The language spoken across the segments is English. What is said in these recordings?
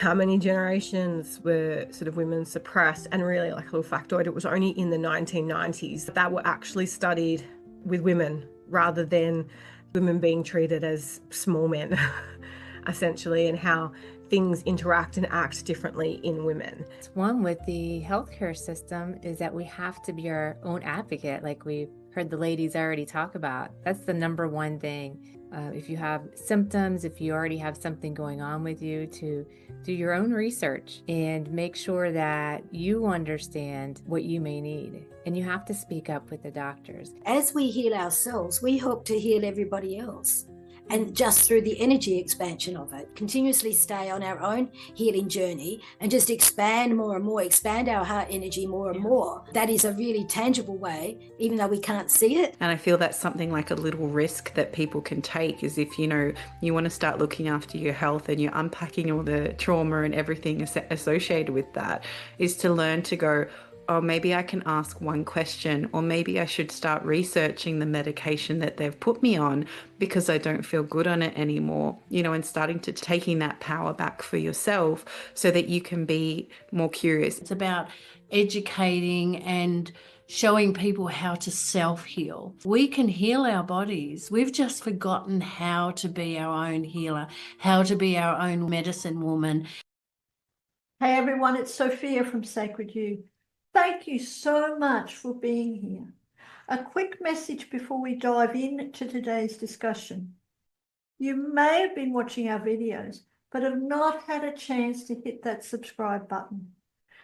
how many generations were sort of women suppressed. And really, like a little factoid, it was only in the 1990s that were actually studied with women rather than women being treated as small men, essentially, and how things interact and act differently in women. One with the healthcare system is that we have to be our own advocate, like we've heard the ladies already talk about. That's the number one thing. If you have symptoms, if you already have something going on with you, to do your own research and make sure that you understand what you may need. And you have to speak up with the doctors. As we heal ourselves, we hope to heal everybody else. And just through the energy expansion of it, continuously stay on our own healing journey and just expand more and more, expand our heart energy more and more. That is a really tangible way, even though we can't see it. And I feel that's something like a little risk that people can take, is if, you want to start looking after your health and you're unpacking all the trauma and everything associated with that, is to learn to go, oh, maybe I can ask one question, or maybe I should start researching the medication that they've put me on because I don't feel good on it anymore, and starting to taking that power back for yourself so that you can be more curious. It's about educating and showing people how to self-heal. We can heal our bodies. We've just forgotten how to be our own healer, how to be our own medicine woman. Hey everyone, it's Sophia from Sacred You. Thank you so much for being here. A quick message before we dive into today's discussion. You may have been watching our videos, but have not had a chance to hit that subscribe button.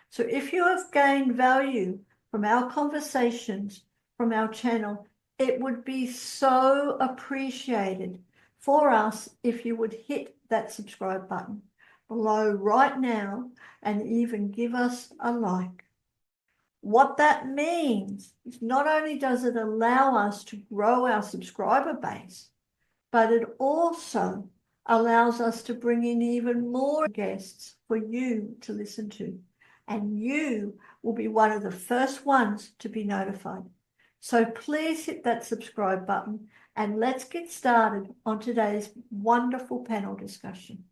So if you have gained value from our conversations, from our channel, it would be so appreciated for us if you would hit that subscribe button below right now and even give us a like. What that means is not only does it allow us to grow our subscriber base, but it also allows us to bring in even more guests for you to listen to. And you will be one of the first ones to be notified. So please hit that subscribe button and let's get started on today's wonderful panel discussion.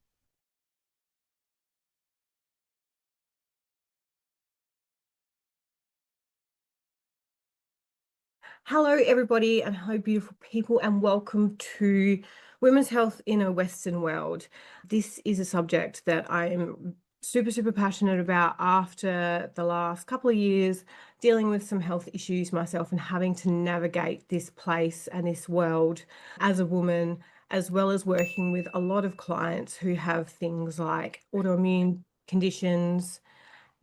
Hello, everybody, and hello, beautiful people, and welcome to Women's Health in a Western World. This is a subject that I am super, super passionate about after the last couple of years dealing with some health issues myself and having to navigate this place and this world as a woman, as well as working with a lot of clients who have things like autoimmune conditions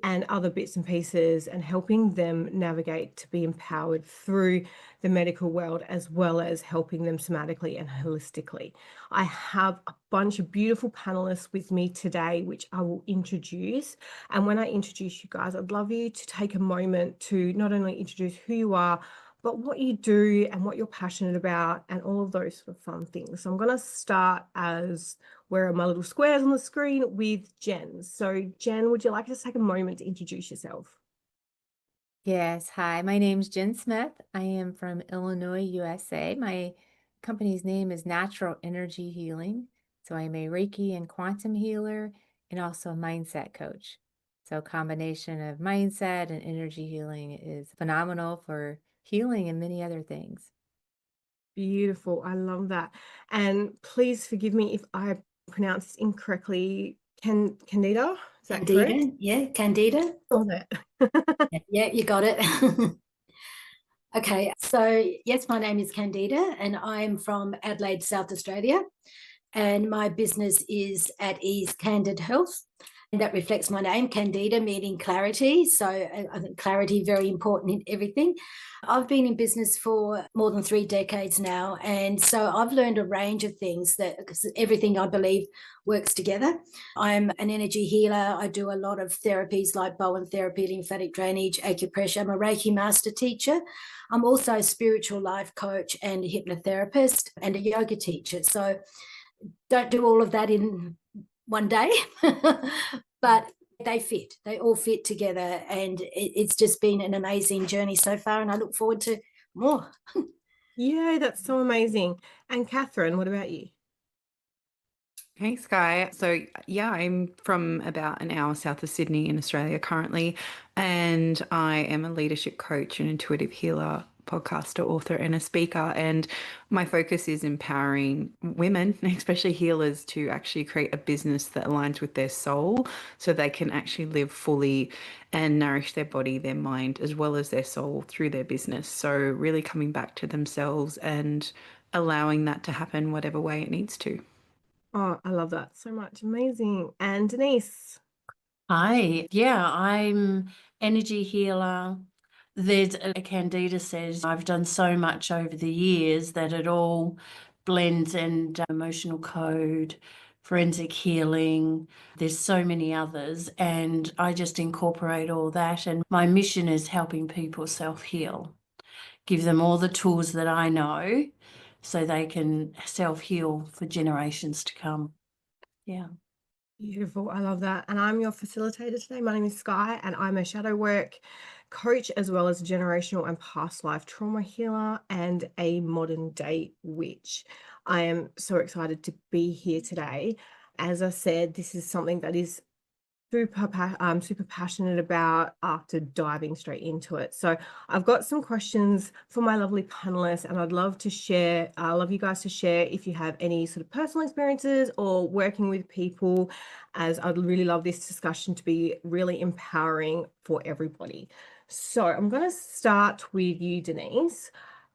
and other bits and pieces, and helping them navigate to be empowered through the medical world, as well as helping them somatically and holistically. I have a bunch of beautiful panelists with me today, which I will introduce. And when I introduce you guys, I'd love you to take a moment to not only introduce who you are, but what you do and what you're passionate about and all of those sort of fun things. So I'm going to start, as where are my little squares on the screen, with Jen. So Jen, would you like to take a moment to introduce yourself? Yes, hi, my name's Jen Smith. I am from Illinois, USA. My company's name is Natural Energy Healing. So I am a Reiki and quantum healer and also a mindset coach. So a combination of mindset and energy healing is phenomenal for healing and many other things. Beautiful. I love that. And please forgive me if I pronounce this incorrectly. Candida? Is that Candida, correct? yeah, Candida. Got it. Yeah, you got it. Okay, so yes, my name is Candida and I'm from Adelaide, South Australia. And my business is At Ease Candid Health. And that reflects my name, Candida, meaning clarity. So I think clarity, very important in everything. I've been in business for more than 3 decades now. And so I've learned a range of things, that because everything I believe works together. I'm an energy healer. I do a lot of therapies like Bowen therapy, lymphatic drainage, acupressure. I'm a Reiki master teacher. I'm also a spiritual life coach and a hypnotherapist and a yoga teacher. So don't do all of that in one day, but they all fit together, and it's just been an amazing journey so far, and I look forward to more. Yeah, that's so amazing. And Catherine, what about you? Hey, Sky. So, yeah, I'm from about an hour south of Sydney in Australia currently, and I am a leadership coach and intuitive healer, podcaster, author, and a speaker. And my focus is empowering women, especially healers, to actually create a business that aligns with their soul so they can actually live fully and nourish their body, their mind, as well as their soul through their business. So, really coming back to themselves and allowing that to happen whatever way it needs to. Oh, I love that so much. Amazing. And Denise. Hi, yeah, I'm energy healer. There's a Candida says I've done so much over the years that it all blends, and emotional code, forensic healing. There's so many others, and I just incorporate all that. And my mission is helping people self-heal, give them all the tools that I know so they can self-heal for generations to come. Yeah. Beautiful. I love that. And I'm your facilitator today. My name is Sky, and I'm a shadow work coach as well as a generational and past life trauma healer and a modern day witch. I am so excited to be here today. As I said, this is something that is I'm super passionate about after diving straight into it. So I've got some questions for my lovely panelists, and I'd love to share, love you guys to share if you have any sort of personal experiences or working with people, as I'd really love this discussion to be really empowering for everybody. So I'm going to start with you, Denise.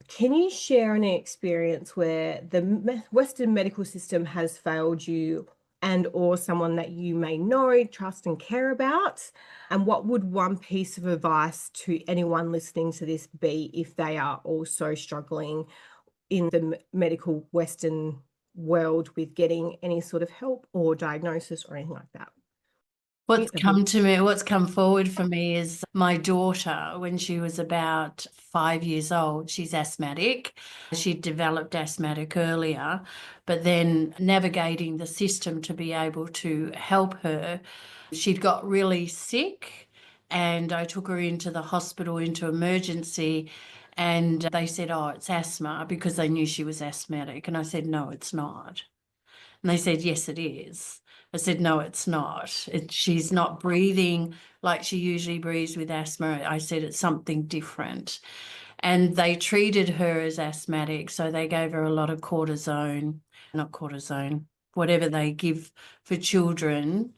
Can you share an experience where the Western medical system has failed you and or someone that you may know, trust and care about? And what would one piece of advice to anyone listening to this be if they are also struggling in the medical Western world with getting any sort of help or diagnosis or anything like that? What's come forward for me is my daughter, when she was about 5 years old, she's asthmatic. She developed asthmatic earlier, but then navigating the system to be able to help her, she'd got really sick, and I took her into the hospital, into emergency, and they said, oh, it's asthma, because they knew she was asthmatic. And I said, no, it's not. And they said, yes, it is. I said, no, it's not. She's not breathing like she usually breathes with asthma. I said, it's something different. And they treated her as asthmatic. So they gave her a lot of whatever they give for children,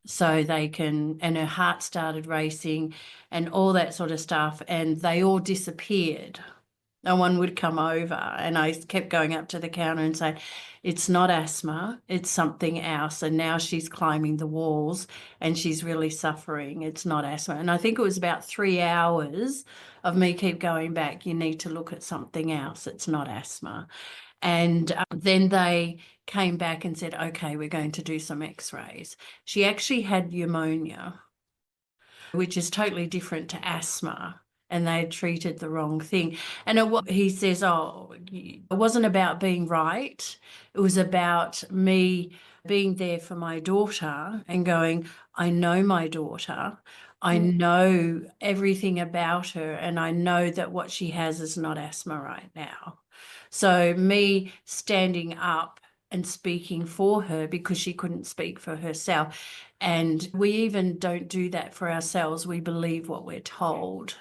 so they can, and her heart started racing and all that sort of stuff. And they all disappeared. No one would come over, and I kept going up to the counter and saying, it's not asthma, it's something else. And now she's climbing the walls and she's really suffering. It's not asthma. And I think it was about 3 hours of me keep going back, you need to look at something else, it's not asthma. And then they came back and said, okay, we're going to do some x-rays. She actually had pneumonia, which is totally different to asthma, and they had treated the wrong thing. And he says, oh, it wasn't about being right. It was about me being there for my daughter and going, I know my daughter. I know everything about her, and I know that what she has is not asthma right now. So me standing up and speaking for her, because she couldn't speak for herself. And we even don't do that for ourselves. We believe what we're told.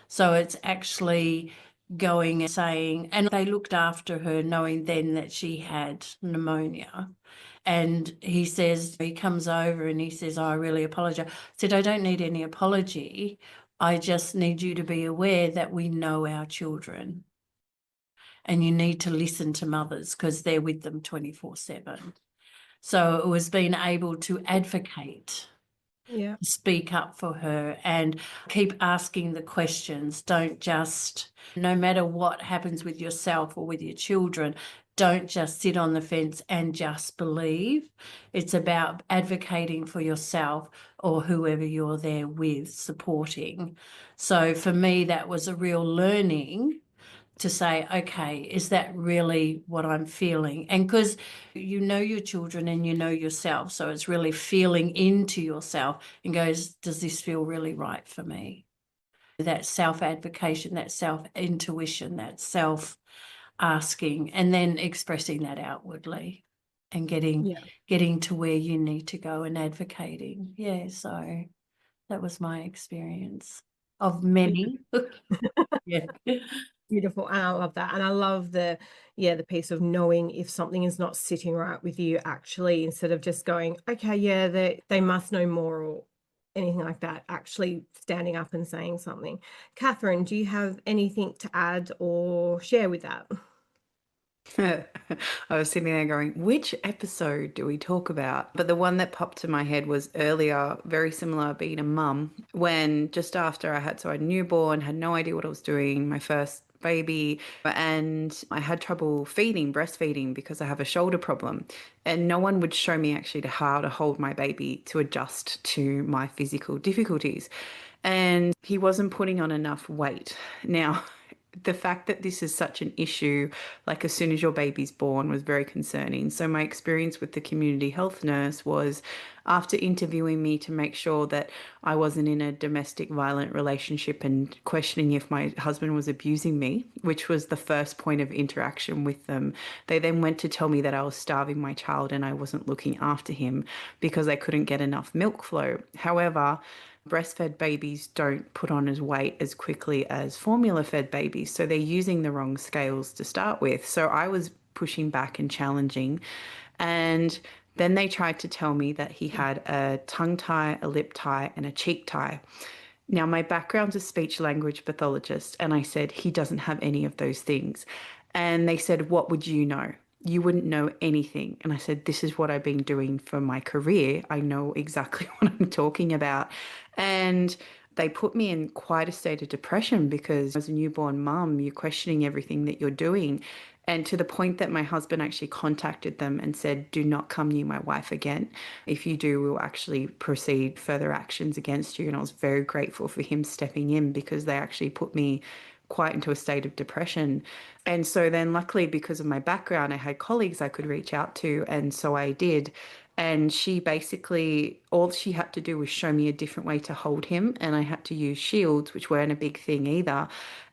So it's actually going and saying, and they looked after her knowing then that she had pneumonia. And he comes over and he says, oh, I really apologize. I said, I don't need any apology. I just need you to be aware that we know our children. And you need to listen to mothers because they're with them 24/7. So it was being able to advocate, speak up for her and keep asking the questions. Don't just, no matter what happens with yourself or with your children, don't just sit on the fence and just believe. It's about advocating for yourself or whoever you're there with, supporting. So for me, that was a real learning to say, okay, is that really what I'm feeling? And because you know your children and you know yourself, so it's really feeling into yourself and goes, does this feel really right for me? That self-advocation, that self-intuition, that self-asking, and then expressing that outwardly. and Yeah. getting to where you need to go and advocating. Yeah, so that was my experience of many. Yeah. Beautiful. And I love that. And I love the piece of knowing if something is not sitting right with you, actually, instead of just going, okay, yeah, they must know more or anything like that, actually standing up and saying something. Catherine, do you have anything to add or share with that? I was sitting there going, which episode do we talk about? But the one that popped to my head was earlier, very similar, being a mum, when just after I had a newborn, had no idea what I was doing, my first baby, and I had trouble feeding, breastfeeding, because I have a shoulder problem. And no one would show me actually how to hold my baby to adjust to my physical difficulties. And he wasn't putting on enough weight. Now, the fact that this is such an issue, like as soon as your baby's born, was very concerning. So my experience with the community health nurse was, after interviewing me to make sure that I wasn't in a domestic violent relationship and questioning if my husband was abusing me, which was the first point of interaction with them, they then went to tell me that I was starving my child and I wasn't looking after him because I couldn't get enough milk flow. However, breastfed babies don't put on as weight as quickly as formula fed babies. So they're using the wrong scales to start with. So I was pushing back and challenging. And then they tried to tell me that he had a tongue tie, a lip tie, and a cheek tie. Now, my background's a speech language pathologist, and I said, he doesn't have any of those things. And they said, what would you know? You wouldn't know anything. And I said, this is what I've been doing for my career. I know exactly what I'm talking about. And they put me in quite a state of depression because as a newborn mum, you're questioning everything that you're doing. And to the point that my husband actually contacted them and said, do not come near my wife again. If you do, we'll actually proceed further actions against you. And I was very grateful for him stepping in because they actually put me quite into a state of depression. And so then luckily, because of my background, I had colleagues I could reach out to. And so I did. And she basically, all she had to do was show me a different way to hold him. And I had to use shields, which weren't a big thing either.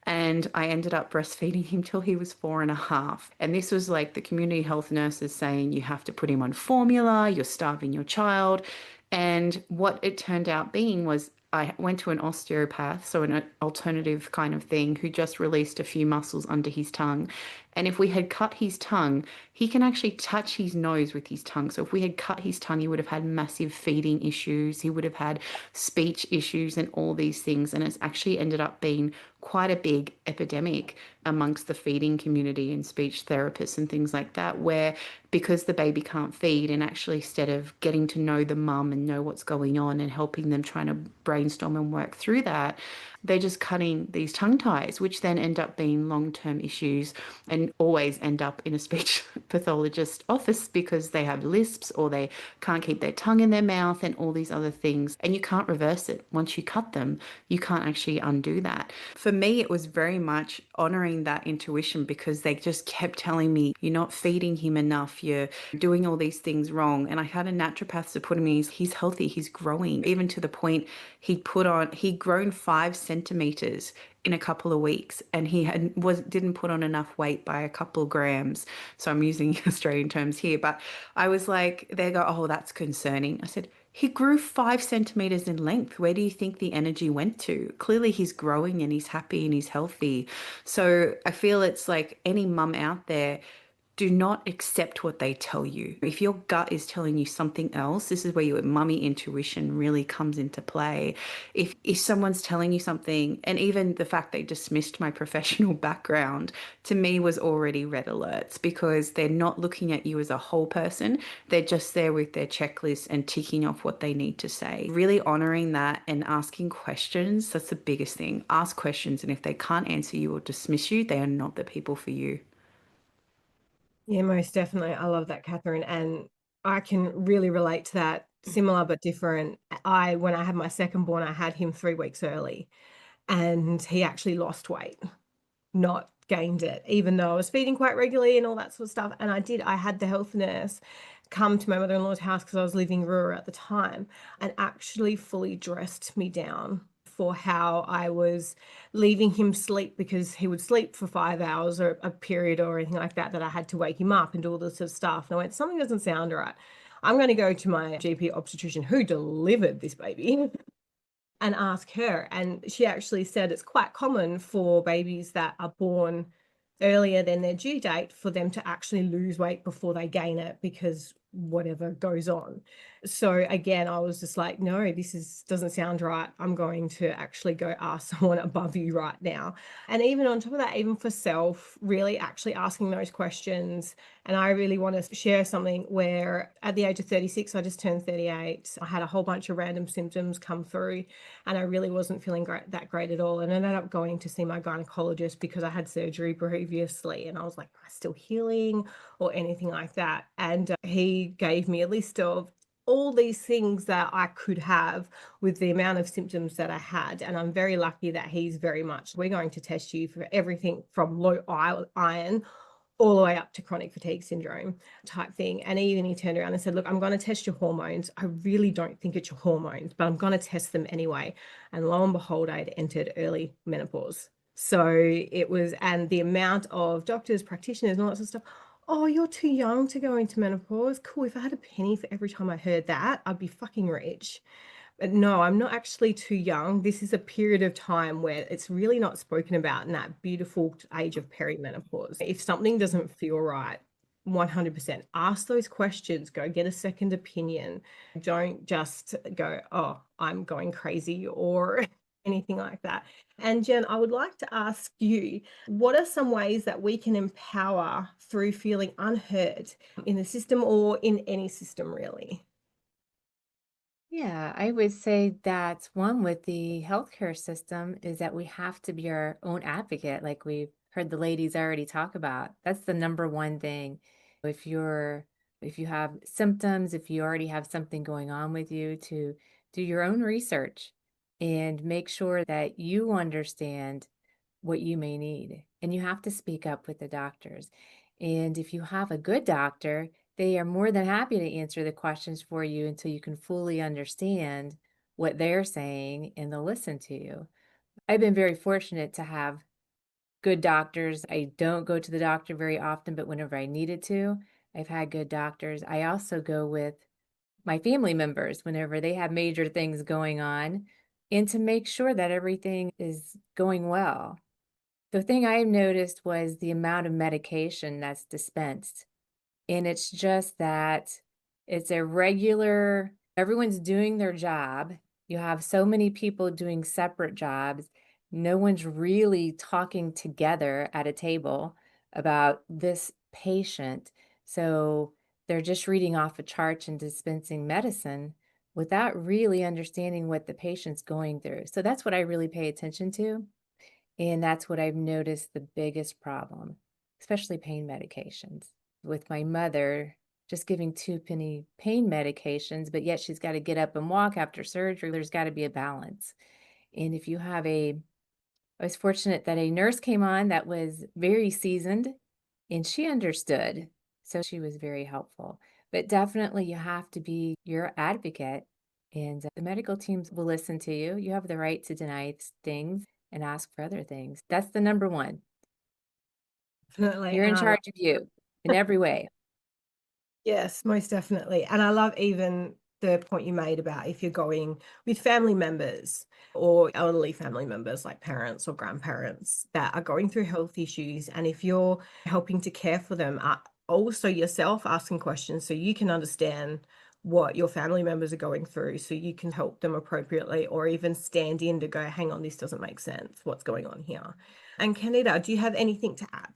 And I ended up breastfeeding him till he was 4.5. And this was like the community health nurses saying, you have to put him on formula, you're starving your child. And what it turned out being was I went to an osteopath, so an alternative kind of thing, who just released a few muscles under his tongue. And if we had cut his tongue, he can actually touch his nose with his tongue. So if we had cut his tongue, he would have had massive feeding issues. He would have had speech issues and all these things. And it's actually ended up being quite a big epidemic amongst the feeding community and speech therapists and things like that, where because the baby can't feed, and actually instead of getting to know the mum and know what's going on and helping them trying to brainstorm and work through that, they're just cutting these tongue ties, which then end up being long-term issues and always end up in a speech pathologist office because they have lisps or they can't keep their tongue in their mouth and all these other things. And you can't reverse it. Once you cut them, you can't actually undo that. For me, it was very much honoring that intuition because they just kept telling me, you're not feeding him enough, you're doing all these things wrong. And I had a naturopath supporting me. He's healthy, he's growing, even to the point he'd grown 5 centimeters in a couple of weeks, and didn't put on enough weight by a couple of grams. So I'm using Australian terms here, but I was like, they go, oh, that's concerning. I said, he grew 5 centimeters in length. Where do you think the energy went to? Clearly he's growing and he's happy and he's healthy. So I feel it's like any mum out there, do not accept what they tell you. If your gut is telling you something else, this is where your mummy intuition really comes into play. If someone's telling you something, and even the fact they dismissed my professional background, to me was already red alerts because they're not looking at you as a whole person. They're just there with their checklist and ticking off what they need to say. Really honoring that and asking questions, that's the biggest thing. Ask questions, and if they can't answer you or dismiss you, they are not the people for you. Yeah, most definitely. I love that, Catherine. And I can really relate to that, similar but different. When I had my second born, I had him 3 weeks early, and he actually lost weight, not gained it, even though I was feeding quite regularly and all that sort of stuff. And I had the health nurse come to my mother-in-law's house because I was living rural at the time and actually fully dressed me down for how I was leaving him sleep because he would sleep for 5 hours or a period or anything like that, that I had to wake him up and do all this sort of stuff. And I went, something doesn't sound right. I'm going to go to my GP obstetrician who delivered this baby and ask her. And she actually said it's quite common for babies that are born earlier than their due date for them to actually lose weight before they gain it because whatever goes on. So again, I was just like, no, doesn't sound right. I'm going to actually go ask someone above you right now. And even on top of that, even for self, really actually asking those questions. And I really want to share something where at the age of 36, I just turned 38. I had a whole bunch of random symptoms come through and I really wasn't feeling that great at all. And I ended up going to see my gynecologist because I had surgery previously. And I was like, am I still healing or anything like that? And he gave me a list of all these things that I could have with the amount of symptoms that I had. And I'm very lucky that he's very much, we're going to test you for everything from low iron all the way up to chronic fatigue syndrome type thing. And even he turned around and said, look, I'm going to test your hormones. I really don't think it's your hormones, but I'm going to test them anyway. And lo and behold, I'd entered early menopause. So it was, and the amount of doctors, practitioners, and all that sort of stuff. Oh, you're too young to go into menopause. Cool. If I had a penny for every time I heard that, I'd be fucking rich. But no, I'm not actually too young. This is a period of time where it's really not spoken about in that beautiful age of perimenopause. If something doesn't feel right, 100% ask those questions, go get a second opinion. Don't just go, oh, I'm going crazy or anything like that. And Jen, I would like to ask you, what are some ways that we can empower through feeling unheard in the system or in any system, really? Yeah, I would say that one with the healthcare system is that we have to be our own advocate, like we've heard the ladies already talk about. That's the number one thing. If you're if you have symptoms, if you already have something going on with you, to do your own research and make sure that you understand what you may need. And you have to speak up with the doctors. And if you have a good doctor, they are more than happy to answer the questions for you until you can fully understand what they're saying and they'll listen to you. I've been very fortunate to have good doctors. I don't go to the doctor very often, but whenever I needed to, I've had good doctors. I also go with my family members whenever they have major things going on and to make sure that everything is going well. The thing I noticed was the amount of medication that's dispensed. And it's just that it's a regular, everyone's doing their job. You have so many people doing separate jobs. No one's really talking together at a table about this patient. So they're just reading off a chart and dispensing medicine without really understanding what the patient's going through. So that's what I really pay attention to. And that's what I've noticed the biggest problem, especially pain medications. With my mother, just giving two penny pain medications, but yet she's got to get up and walk after surgery. There's got to be a balance. And if you have I was fortunate that a nurse came on that was very seasoned and she understood. So she was very helpful. But definitely, you have to be your advocate, and the medical teams will listen to you. You have the right to deny things and ask for other things. That's the number one. Definitely. You're in And I charge of you in every way. Yes, most definitely. And I love even the point you made about if you're going with family members or elderly family members like parents or grandparents that are going through health issues. And if you're helping to care for them, also yourself asking questions so you can understand what your family members are going through so you can help them appropriately or even stand in to go, hang on, this doesn't make sense. What's going on here? And Candida, do you have anything to add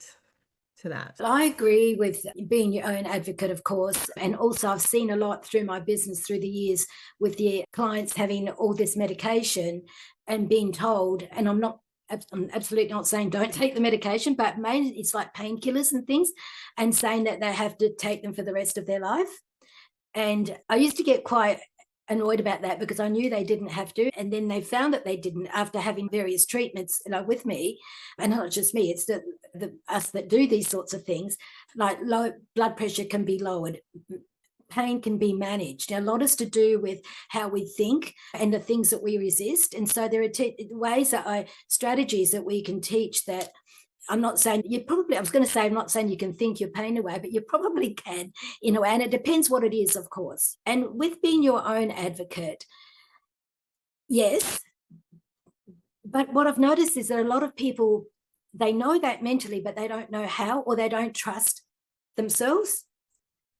to that? I agree with being your own advocate, of course. And also, I've seen a lot through my business through the years with the clients having all this medication and being told, and I'm absolutely not saying don't take the medication, but mainly it's like painkillers and things, and saying that they have to take them for the rest of their life. And I used to get quite annoyed about that because I knew they didn't have to. And then they found that they didn't after having various treatments with me. And not just me, it's us that do these sorts of things. Like low blood pressure can be lowered pain can be managed. A lot is to do with how we think and the things that we resist. And so there are strategies that we can teach that. I'm not saying I'm not saying you can think your pain away, but you probably can in a way. And it depends what it is, of course. And with being your own advocate, yes. But what I've noticed is that a lot of people, they know that mentally, but they don't know how, or they don't trust themselves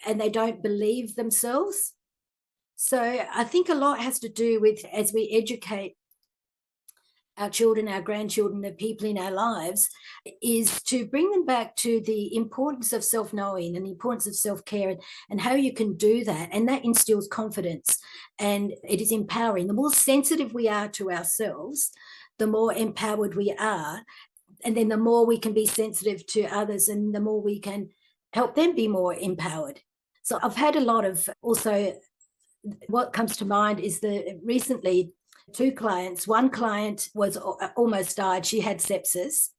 and they don't believe themselves. So I think a lot has to do with, as we educate our children, our grandchildren, the people in our lives, is to bring them back to the importance of self-knowing and the importance of self-care, and how you can do that. And that instills confidence and it is empowering. The more sensitive we are to ourselves, the more empowered we are. And then the more we can be sensitive to others, and the more we can help them be more empowered. So I've had a lot of, also what comes to mind is recently 2 clients. One client was almost died. She had sepsis.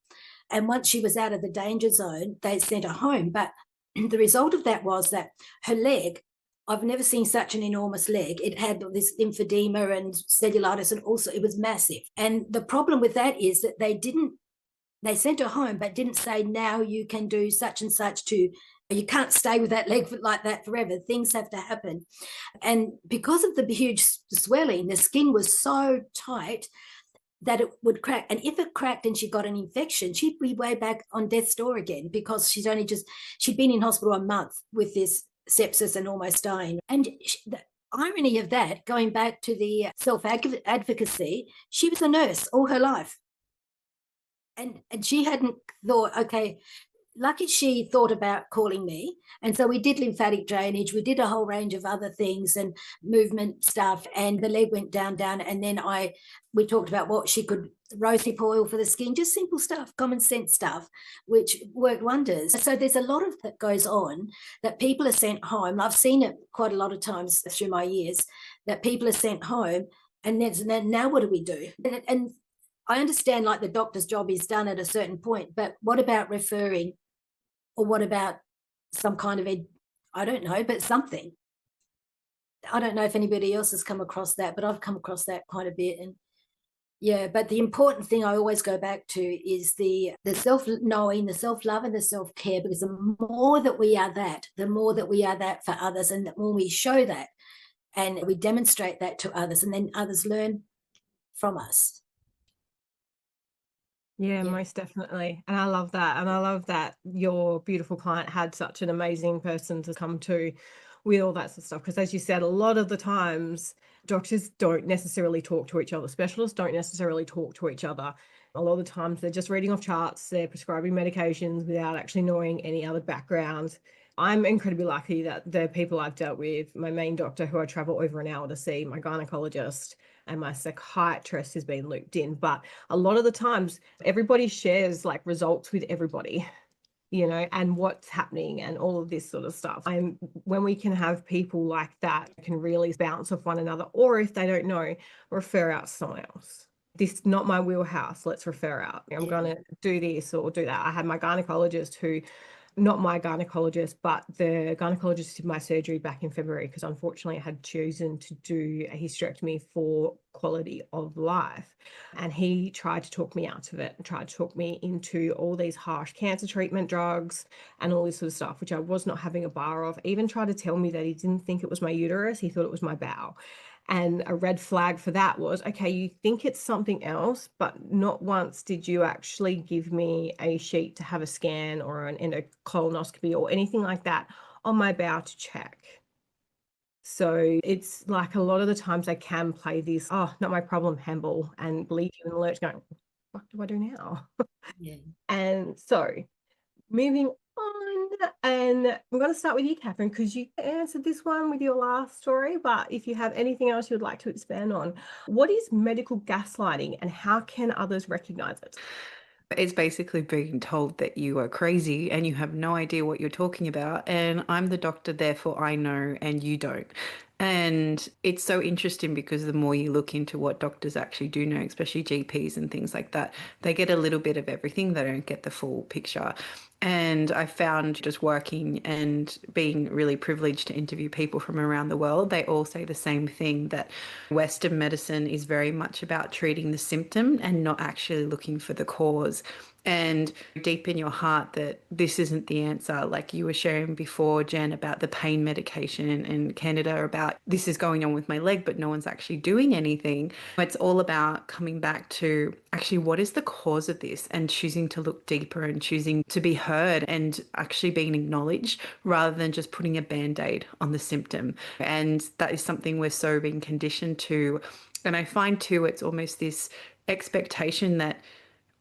And once she was out of the danger zone, they sent her home. But the result of that was that her leg, I've never seen such an enormous leg. It had this lymphedema and cellulitis, and also it was massive. And the problem with that is that they sent her home, but didn't say, now you can do such and such you can't stay with that leg like that forever. Things have to happen. And because of the huge swelling, the skin was so tight that it would crack. And if it cracked and she got an infection, she'd be way back on death's door again, because she'd been in hospital a month with this sepsis and almost dying. And the irony of that, going back to the self-advocacy, she was a nurse all her life. And she hadn't thought, okay, lucky she thought about calling me. And so we did lymphatic drainage. We did a whole range of other things and movement stuff. And the leg went down. And then we talked about what she could, rosehip oil for the skin, just simple stuff, common sense stuff, which worked wonders. So there's a lot of that goes on, that people are sent home. I've seen it quite a lot of times through my years, that people are sent home, and then now what do we do? And I understand, like, the doctor's job is done at a certain point, but what about referring? Or what about some kind of, I don't know, but something. I don't know if anybody else has come across that, but I've come across that quite a bit. And yeah, but the important thing I always go back to is the self-knowing, the self-love, and the self-care, because the more that we are that, the more that we are that for others. And when we show that and we demonstrate that to others, and then others learn from us. Yeah, most definitely. And I love that. And I love that your beautiful client had such an amazing person to come to with all that sort of stuff. Because as you said, a lot of the times doctors don't necessarily talk to each other. Specialists don't necessarily talk to each other. A lot of the times they're just reading off charts, they're prescribing medications without actually knowing any other background. I'm incredibly lucky that the people I've dealt with, my main doctor who I travel over an hour to see, my gynecologist, and my psychiatrist has been looped in. But a lot of the times everybody shares like results with everybody, and what's happening and all of this sort of stuff. And when we can have people like that can really bounce off one another, or if they don't know, refer out to someone else. This is not my wheelhouse, let's refer out. I'm going to do this or do that. I had my gynecologist who, not my gynecologist, but the gynecologist did my surgery back in February, because unfortunately I had chosen to do a hysterectomy for quality of life. And he tried to talk me out of it, and tried to talk me into all these harsh cancer treatment drugs and all this sort of stuff, which I was not having a bar of. Even tried to tell me that he didn't think it was my uterus, he thought it was my bowel. And a red flag for that was, okay, you think it's something else, but not once did you actually give me a sheet to have a scan or an endocolonoscopy or anything like that on my bowel to check. So it's like a lot of the times I can play this, oh, not my problem, handball, and leave you in the lurch going, what do I do now? Yeah. And so moving on, and I'm going to start with you, Catherine, because you answered this one with your last story, but if you have anything else you'd like to expand on, what is medical gaslighting and how can others recognize it? It's basically being told that you are crazy and you have no idea what you're talking about. And I'm the doctor, therefore I know, and you don't. And it's so interesting because the more you look into what doctors actually do know, especially GPs and things like that, they get a little bit of everything. They don't get the full picture. And I found just working and being really privileged to interview people from around the world, they all say the same thing, that Western medicine is very much about treating the symptom and not actually looking for the cause. And deep in your heart that this isn't the answer. Like you were sharing before, Jen, about the pain medication, and Canada about this is going on with my leg, but no one's actually doing anything. It's all about coming back to actually what is the cause of this, and choosing to look deeper and choosing to be heard and actually being acknowledged rather than just putting a band-aid on the symptom. And that is something we're so being conditioned to. And I find too, it's almost this expectation that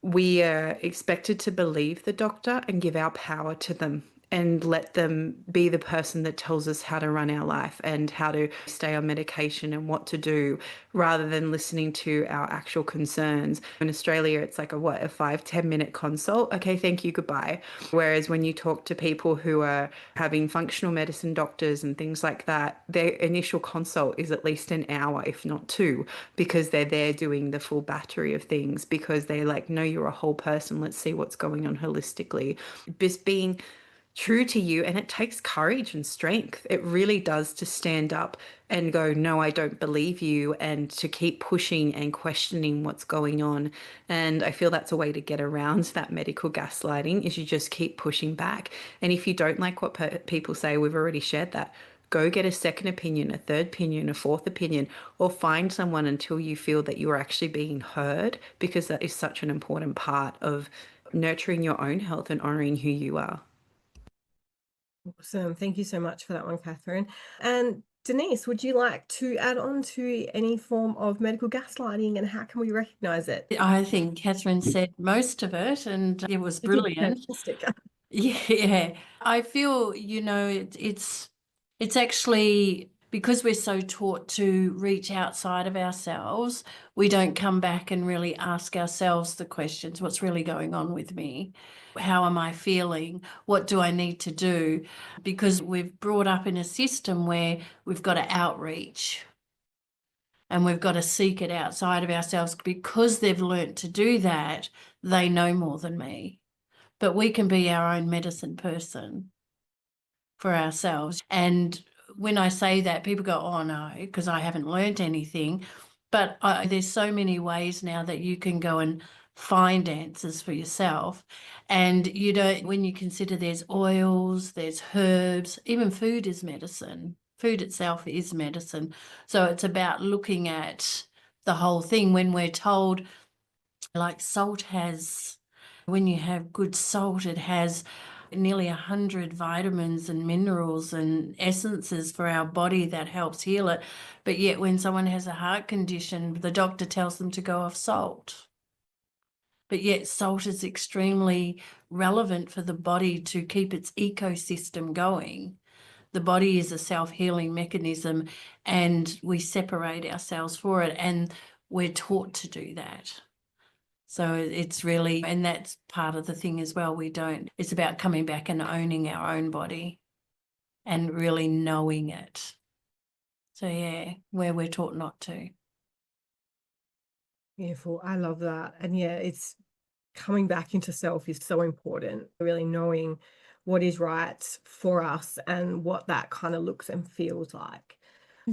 we are expected to believe the doctor and give our power to them and let them be the person that tells us how to run our life and how to stay on medication and what to do, rather than listening to our actual concerns. In Australia, it's like a 5-10 minute consult. Okay, thank you, goodbye. Whereas when you talk to people who are having functional medicine doctors and things like that, their initial consult is at least an hour, if not two, because they're there doing the full battery of things, because they're like, no, you're a whole person. Let's see what's going on holistically. Just being true to you. And it takes courage and strength. It really does, to stand up and go, no, I don't believe you, and to keep pushing and questioning what's going on. And I feel that's a way to get around that medical gaslighting, is you just keep pushing back. And if you don't like what people say, we've already shared that. Go get a second opinion, a third opinion, a fourth opinion, or find someone until you feel that you are actually being heard, because that is such an important part of nurturing your own health and honoring who you are. Awesome. Thank you so much for that one, Catherine. And Denise, would you like to add on to any form of medical gaslighting, and how can we recognize it? I think Catherine said most of it, and it was brilliant. Fantastic. Yeah, I feel, it's actually because we're so taught to reach outside of ourselves, we don't come back and really ask ourselves the questions: what's really going on with me? How am I feeling? What do I need to do? Because we've brought up in a system where we've got to outreach and we've got to seek it outside of ourselves. Because they've learnt to do that, they know more than me. But we can be our own medicine person for ourselves. And when I say that, people go, oh no, because I haven't learnt anything. But there's so many ways now that you can go and find answers for yourself. And when you consider there's oils, there's herbs, even food is medicine. Food itself is medicine. So it's about looking at the whole thing. When we're told, like salt has, when you have good salt, it has nearly 100 vitamins and minerals and essences for our body that helps heal it. But yet when someone has a heart condition, the doctor tells them to go off salt. But yet salt is extremely relevant for the body to keep its ecosystem going. The body is a self-healing mechanism, and we separate ourselves for it, and we're taught to do that. So it's really, and that's part of the thing as well. It's about coming back and owning our own body and really knowing it. So yeah, where we're taught not to. Beautiful. I love that. And yeah, it's coming back into self is so important. Really knowing what is right for us and what that kind of looks and feels like.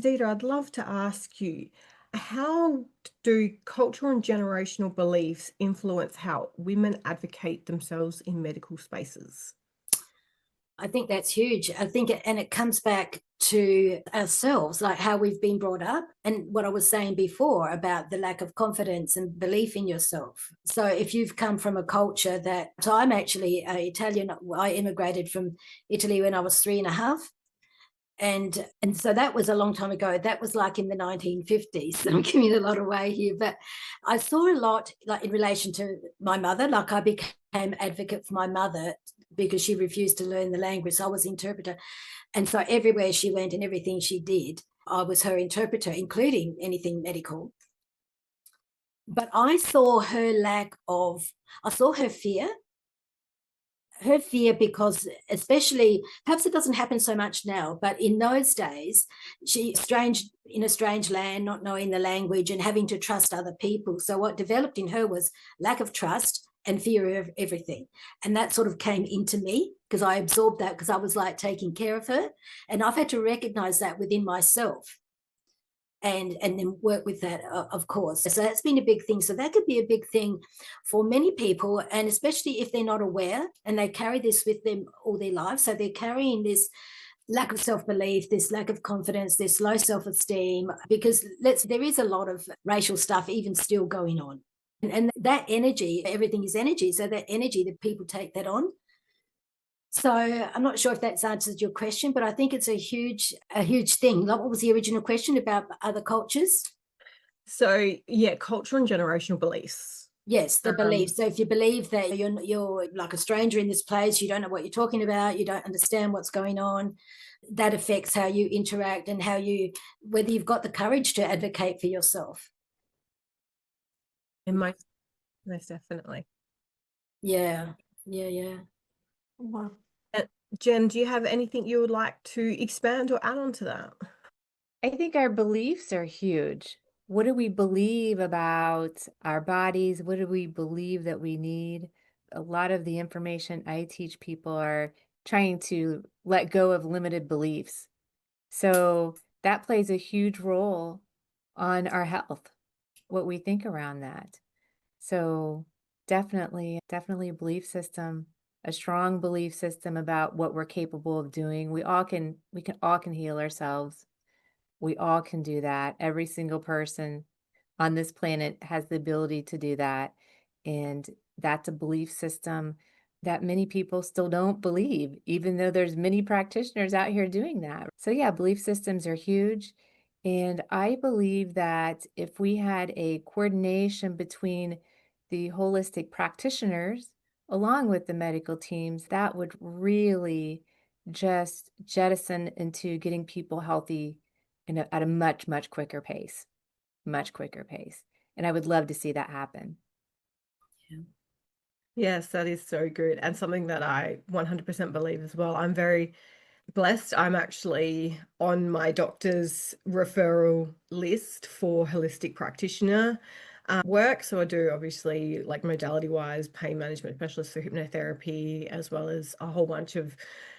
Zita, I'd love to ask you, how do cultural and generational beliefs influence how women advocate themselves in medical spaces? I think that's huge. I think, and it comes back to ourselves, like how we've been brought up, and what I was saying before about the lack of confidence and belief in yourself. So if you've come from a culture so I'm actually Italian. I immigrated from Italy when I was 3.5. And so that was a long time ago. That was like in the 1950s. So I'm giving a lot away here, but I saw a lot, like in relation to my mother. Like I became advocate for my mother because she refused to learn the language. So I was interpreter, and so everywhere she went and everything she did, I was her interpreter, including anything medical. But I saw her I saw her fear. Her fear, because especially, perhaps it doesn't happen so much now, but in those days, in a strange land, not knowing the language and having to trust other people. So what developed in her was lack of trust, and fear of everything. And that sort of came into me because I absorbed that because I was like taking care of her. And I've had to recognize that within myself and then work with that, of course. So that's been a big thing. So that could be a big thing for many people, and especially if they're not aware and they carry this with them all their lives. So they're carrying this lack of self-belief, this lack of confidence, this low self-esteem, because there is a lot of racial stuff even still going on. And that energy, everything is energy. So that energy, that people take that on. So I'm not sure if that's answered your question, but I think it's a huge thing. What was the original question about other cultures? So yeah, cultural and generational beliefs. Yes, the beliefs. So if you believe that you're like a stranger in this place, you don't know what you're talking about, you don't understand what's going on, that affects how you interact and whether you've got the courage to advocate for yourself. And most definitely. Yeah. Wow. Jen, do you have anything you would like to expand or add on to that? I think our beliefs are huge. What do we believe about our bodies? What do we believe that we need? A lot of the information I teach people are trying to let go of limited beliefs. So that plays a huge role on our health, what we think around that. So definitely a belief system, a strong belief system about what we're capable of doing. We all can heal ourselves. We all can do that. Every single person on this planet has the ability to do that. And that's a belief system that many people still don't believe, even though there's many practitioners out here doing that. So yeah, belief systems are huge. And I believe that if we had a coordination between the holistic practitioners along with the medical teams, that would really just jettison into getting people healthy at a much, much quicker pace, much quicker pace. And I would love to see that happen. Yes, that is so good, and something that I 100% believe as well. I'm very blessed. I'm actually on my doctor's referral list for holistic practitioner work. So I do obviously like modality wise pain management specialist for hypnotherapy, as well as a whole bunch of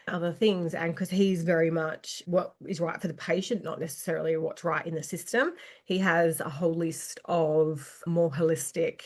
other things. And because he's very much what is right for the patient, not necessarily what's right in the system, he has a whole list of more holistic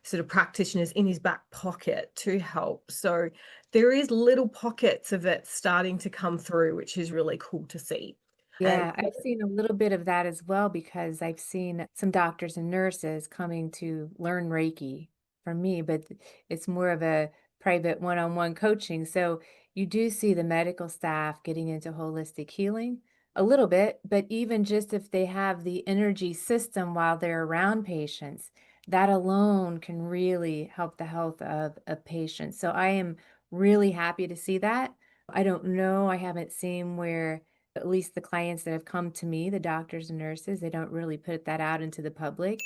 sort of practitioners in his back pocket to help. So there is little pockets of it starting to come through, which is really cool to see. Yeah, I've seen a little bit of that as well because I've seen some doctors and nurses coming to learn Reiki from me, but it's more of a private one-on-one coaching. So you do see the medical staff getting into holistic healing a little bit, but even just if they have the energy system while they're around patients, that alone can really help the health of a patient. So I am really happy to see that. I don't know, I haven't seen where at least the clients that have come to me, the doctors and nurses, they don't really put that out into the public,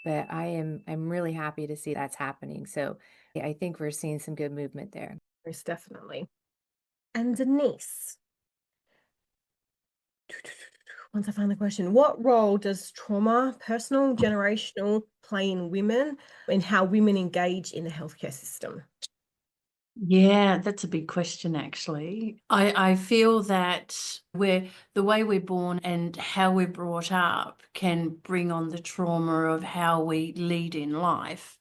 but I'm really happy to see that's happening. So yeah, I think we're seeing some good movement there. Most definitely. And Denise, once I find the question, what role does trauma, personal, generational, play in women and how women engage in the healthcare system? Yeah, that's a big question, actually. I feel that the way we're born and how we're brought up can bring on the trauma of how we lead in life.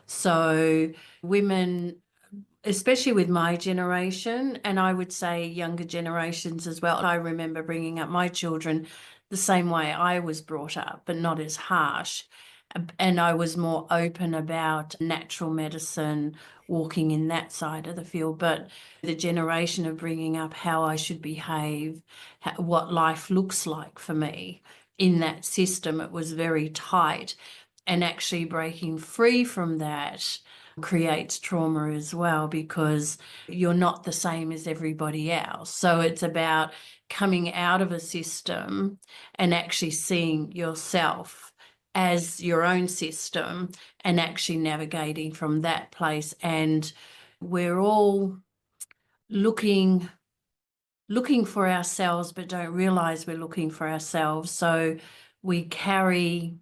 So women, especially with my generation, and I would say younger generations as well, I remember bringing up my children the same way I was brought up, but not as harsh. And I was more open about natural medicine, walking in that side of the field. But the generation of bringing up how I should behave, what life looks like for me in that system, it was very tight. And actually breaking free from that creates trauma as well, because you're not the same as everybody else. So it's about coming out of a system and actually seeing yourself as your own system and actually navigating from that place. And we're all looking for ourselves, but don't realize we're looking for ourselves. So we carry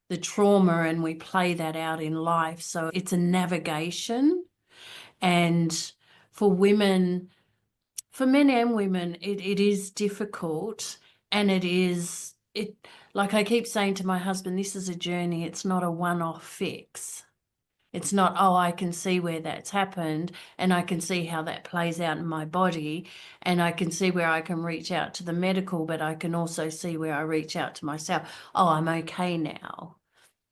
the trauma and we play that out in life. So it's a navigation. And for women, for men and women, it is difficult, and like I keep saying to my husband, this is a journey. It's not a one-off fix. It's not, oh, I can see where that's happened and I can see how that plays out in my body, and I can see where I can reach out to the medical, but I can also see where I reach out to myself. Oh, I'm okay now.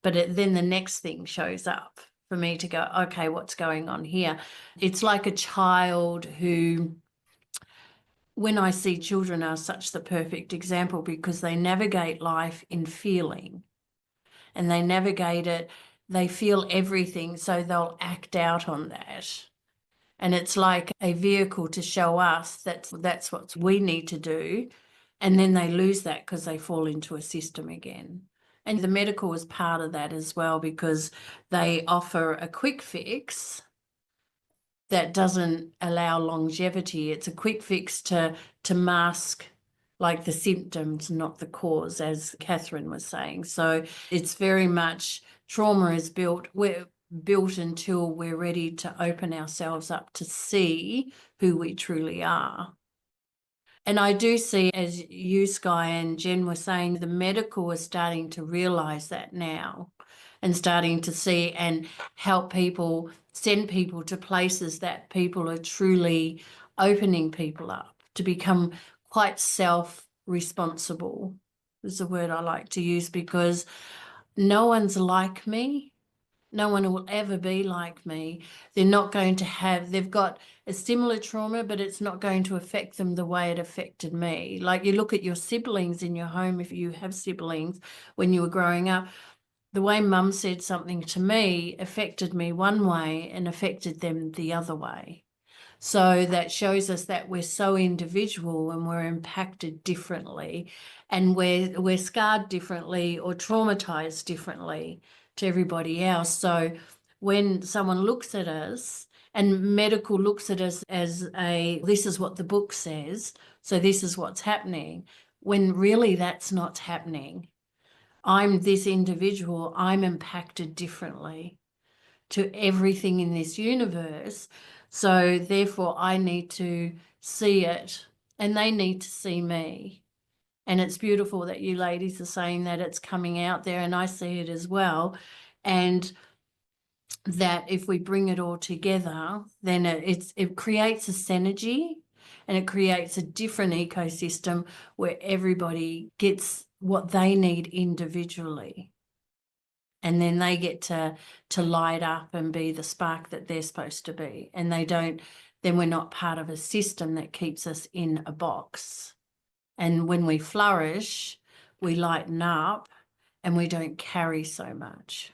But then the next thing shows up for me to go, okay, what's going on here? It's like a child who, when I see children, are such the perfect example because they navigate life in feeling, and they navigate it, they feel everything, so they'll act out on that. And it's like a vehicle to show us that's what we need to do. And then they lose that because they fall into a system again. And the medical is part of that as well, because they offer a quick fix that doesn't allow longevity. It's a quick fix to mask like the symptoms, not the cause, as Catherine was saying. So it's very much trauma is built. We're built until we're ready to open ourselves up to see who we truly are. And I do see, as you, Sky, and Jen were saying, the medical is starting to realise that now, and starting to see and help people, send people to places that people are truly opening people up to become quite self-responsible, is the word I like to use, because no one's like me. No one will ever be like me. They're not going to have, they've got a similar trauma, but it's not going to affect them the way it affected me. Like you look at your siblings in your home, if you have siblings, when you were growing up, the way mum said something to me affected me one way and affected them the other way. So that shows us that we're so individual and we're impacted differently, and we're scarred differently or traumatized differently to everybody else. So when someone looks at us, and medical looks at us as this is what the book says, so this is what's happening, when really that's not happening. I'm this individual, I'm impacted differently to everything in this universe. So therefore I need to see it and they need to see me. And it's beautiful that you ladies are saying that it's coming out there, and I see it as well. And that if we bring it all together, then it creates a synergy, and it creates a different ecosystem where everybody gets what they need individually. And then they get to light up and be the spark that they're supposed to be. And then we're not part of a system that keeps us in a box. And when we flourish, we lighten up and we don't carry so much.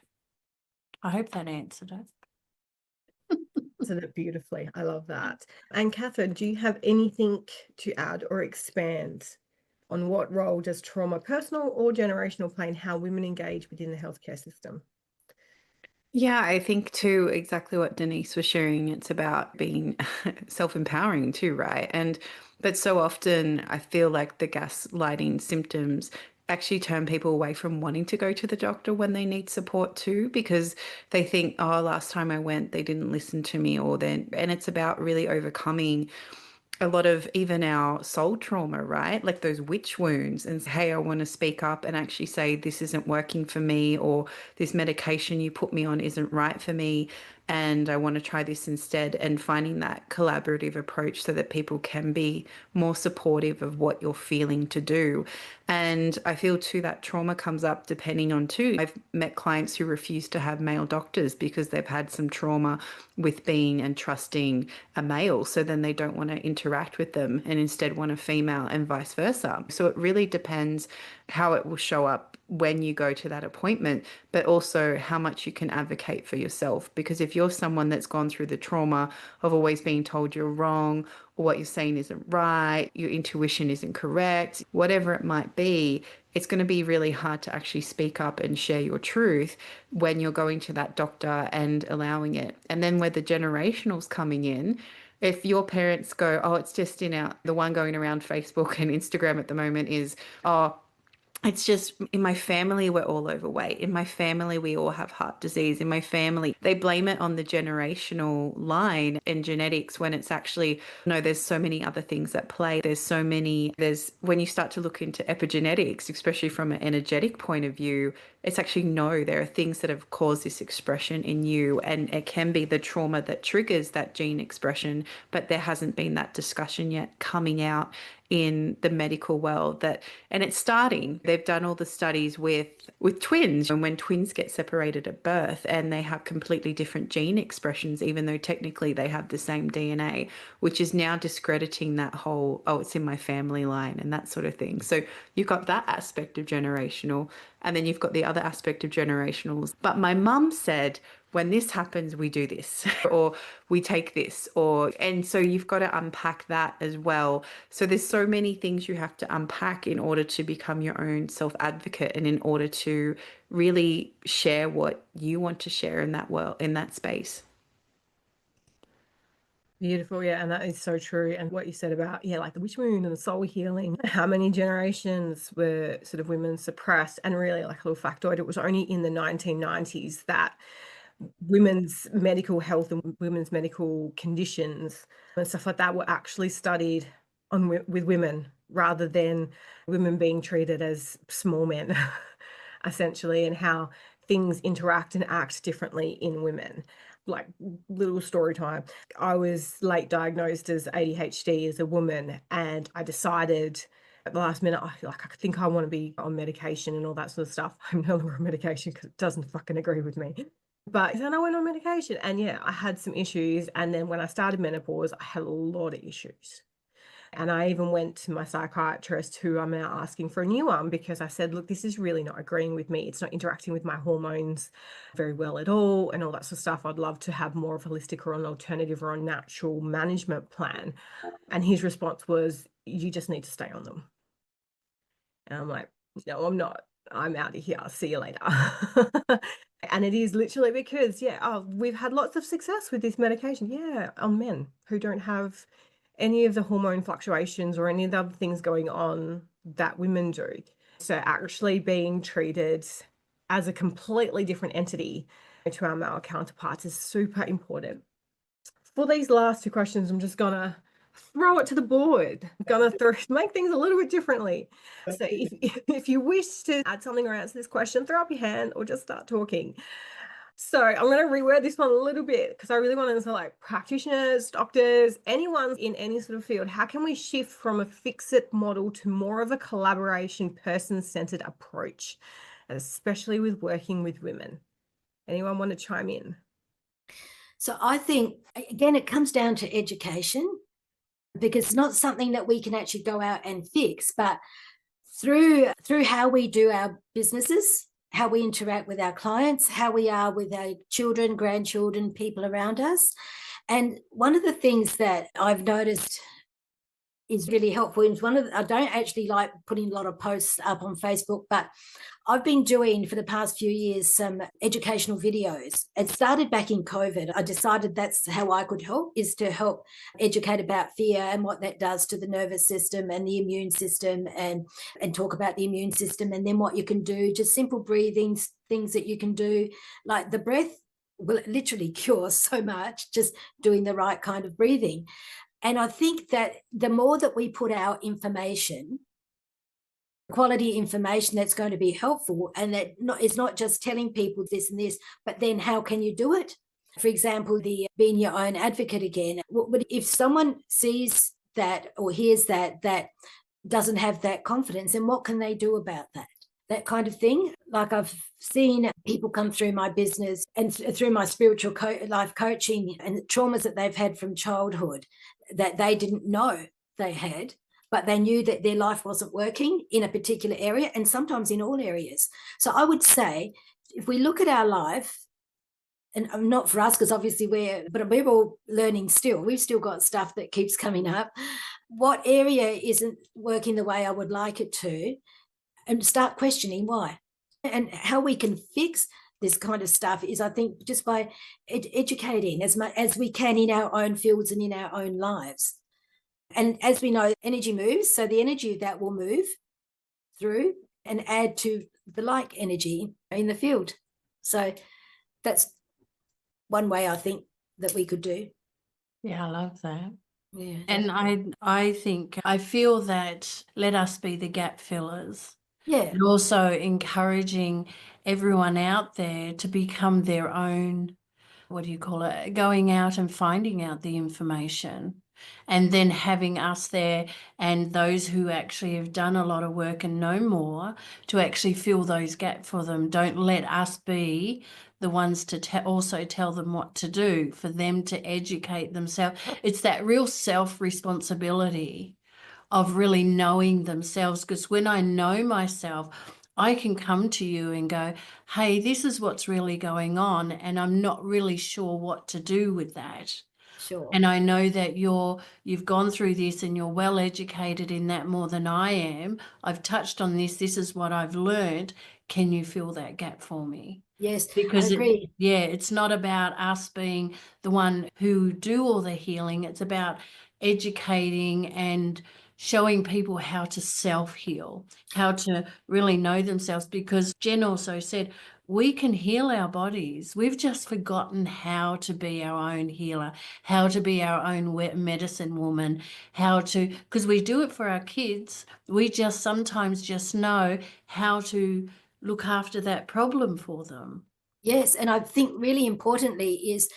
I hope that answered it. Answered it beautifully. I love that. And Catherine, do you have anything to add or expand on what role does trauma, personal or generational, play in how women engage within the healthcare system? Yeah, I think too, exactly what Denise was sharing. It's about being self-empowering too, right? But so often I feel like the gaslighting symptoms actually turn people away from wanting to go to the doctor when they need support too, because they think, oh, last time I went, they didn't listen to me, and it's about really overcoming a lot of even our soul trauma, right? Like those witch wounds, and hey, I want to speak up and actually say this isn't working for me, or this medication you put me on isn't right for me, and I want to try this instead, and finding that collaborative approach so that people can be more supportive of what you're feeling to do. And I feel too that trauma comes up depending on too. I've met clients who refuse to have male doctors because they've had some trauma with being and trusting a male. So then they don't want to interact with them and instead want a female, and vice versa. So it really depends how it will show up when you go to that appointment, but also how much you can advocate for yourself. Because if you're someone that's gone through the trauma of always being told you're wrong, or what you're saying isn't right, your intuition isn't correct, whatever it might be, it's going to be really hard to actually speak up and share your truth when you're going to that doctor and allowing it. And then where the generationals coming in, if your parents go, oh, it's just the one going around Facebook and Instagram at the moment is, oh, it's just in my family, we're all overweight. In my family, we all have heart disease. In my family, they blame it on the generational line and genetics when it's actually, no, there's so many other things at play. When you start to look into epigenetics, especially from an energetic point of view, it's actually no, there are things that have caused this expression in you. And it can be the trauma that triggers that gene expression, but there hasn't been that discussion yet coming out in the medical world and it's starting. They've done all the studies with twins, and when twins get separated at birth and they have completely different gene expressions, even though technically they have the same DNA, which is now discrediting that whole, oh, it's in my family line and that sort of thing. So you've got that aspect of generational, and then you've got the other aspect of generationals. But my mum said, when this happens, we do this, or we take this, and so you've got to unpack that as well. So there's so many things you have to unpack in order to become your own self-advocate, and in order to really share what you want to share in that world, in that space. Beautiful. Yeah. And that is so true. And what you said about, yeah, like the witch moon and the soul healing, how many generations were sort of women suppressed. And really, like a little factoid, it was only in the 1990s that women's medical health and women's medical conditions and stuff like that were actually studied with women, rather than women being treated as small men, essentially, and how things interact and act differently in women. Like, little story time. I was late diagnosed as ADHD as a woman, and I decided at the last minute, I think I want to be on medication and all that sort of stuff. I'm no longer on medication because it doesn't fucking agree with me. But then I went on medication, and yeah, I had some issues. And then when I started menopause, I had a lot of issues. And I even went to my psychiatrist, who I'm now asking for a new one, because I said, look, this is really not agreeing with me. It's not interacting with my hormones very well at all, and all that sort of stuff. I'd love to have more of a holistic or an alternative or a natural management plan. And his response was, you just need to stay on them. And I'm like, no, I'm not. I'm out of here. I'll see you later. And it is literally because, yeah, oh, we've had lots of success with this medication. Yeah, on men who don't have any of the hormone fluctuations or any of the other things going on that women do. So actually being treated as a completely different entity to our male counterparts is super important. For these last two questions, I'm just gonna throw it to the board. I'm gonna make things a little bit differently. So if you wish to add something or answer this question, throw up your hand or just start talking. So I'm going to reword this one a little bit, because I really want to answer, like, practitioners, doctors, anyone in any sort of field. How can we shift from a fix-it model to more of a collaboration, person-centered approach, especially with working with women? Anyone want to chime in? So I think, again, it comes down to education, because it's not something that we can actually go out and fix, but through how we do our businesses, how we interact with our clients, how we are with our children, grandchildren, people around us. And one of the things that I've noticed is really helpful is I don't actually like putting a lot of posts up on Facebook, but I've been doing for the past few years some educational videos. It started back in COVID. I decided that's how I could help, is to help educate about fear and what that does to the nervous system and the immune system, and talk about the immune system, and then what you can do, just simple breathing, things that you can do, like the breath will literally cure so much, just doing the right kind of breathing. And I think that the more that we put out information, quality information that's going to be helpful, and that it's not just telling people this and this, but then how can you do it? For example, the being your own advocate again. But if someone sees that or hears that doesn't have that confidence, then what can they do about that? That kind of thing. Like, I've seen people come through my business and through my spiritual life coaching, and the traumas that they've had from childhood that they didn't know they had, but they knew that their life wasn't working in a particular area, and sometimes in all areas. So I would say, if we look at our life, and not for us, because obviously we're all learning still. We've still got stuff that keeps coming up. What area isn't working the way I would like it to? And start questioning why. And how we can fix this kind of stuff is, I think, just by educating as much as we can in our own fields and in our own lives. And as we know, energy moves, so the energy that will move through and add to the like energy in the field. So that's one way I think that we could do. Yeah, I love that. Yeah. And I feel that let us be the gap fillers. Yeah. And also encouraging everyone out there to become their own, what do you call it, going out and finding out the information, and then having us there and those who actually have done a lot of work and know more to actually fill those gaps for them. Don't let us be the ones to also tell them what to do, for them to educate themselves. It's that real self-responsibility of really knowing themselves, because when I know myself, I can come to you and go, hey, this is what's really going on, and I'm not really sure what to do with that. Sure. And I know that you've gone through this and you're well educated in that more than I am. I've touched on this. This is what I've learned. Can you fill that gap for me? Yes, Because I agree. it's not about us being the one who do all the healing. It's about educating and showing people how to self-heal, how to really know themselves. Because Jen also said, we can heal our bodies. We've just forgotten how to be our own healer, how to be our own medicine woman, because we do it for our kids. We just sometimes just know how to look after that problem for them. Yes, and I think really importantly is,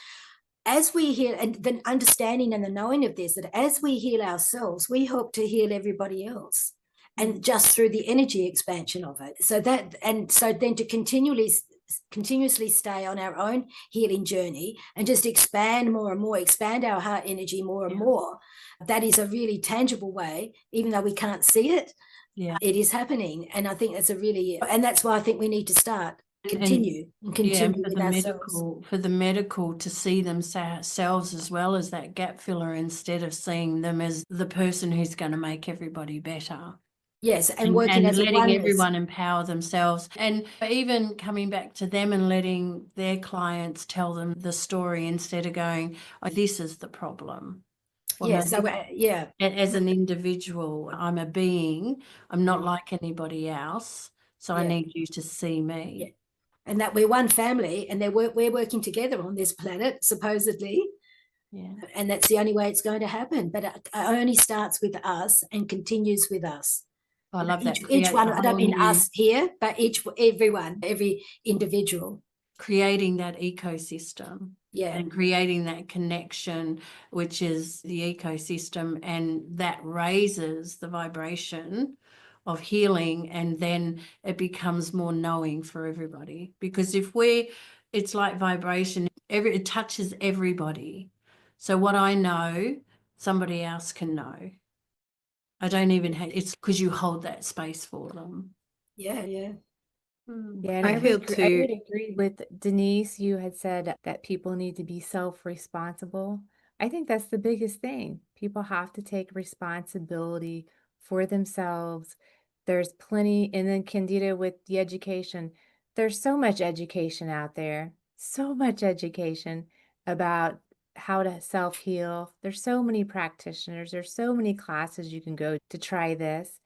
as we heal, and the understanding and the knowing of this, that as we heal ourselves, we help to heal everybody else, and just through the energy expansion of it. So then to continuously stay on our own healing journey and just expand more and more, expand our heart energy more and more. That is a really tangible way, even though we can't see it. Yeah, it is happening. And I think and that's why I think we need to start. Continue with ourselves. For the medical to see themselves as well as that gap filler, instead of seeing them as the person who's going to make everybody better. Yes, and working as letting oneness. everyone empower themselves, and even coming back to them and letting their clients tell them the story, instead of going, oh, this is the problem. Well, Yes, no, yeah. As an individual, I'm a being. I'm not like anybody else. So I need you to see me. Yeah. And that we're one family, and we're working together on this planet, supposedly. Yeah. And that's the only way it's going to happen. But it only starts with us and continues with us. I love that. Each one, I don't mean us here, but everyone, every individual. Creating that ecosystem. Yeah. And creating that connection, which is the ecosystem, and that raises the vibration of healing, and then it becomes more knowing for everybody. Because it's like vibration, it touches everybody. So what I know, somebody else can know. I don't even it's because you hold that space for them. Yeah, yeah. Yeah, and I would agree with Denise. You had said that people need to be self-responsible. I think that's the biggest thing. People have to take responsibility for themselves. There's plenty, and then Candida with the education, there's so much education out there, so much education about how to self-heal. There's so many practitioners, there's so many classes you can go to try this.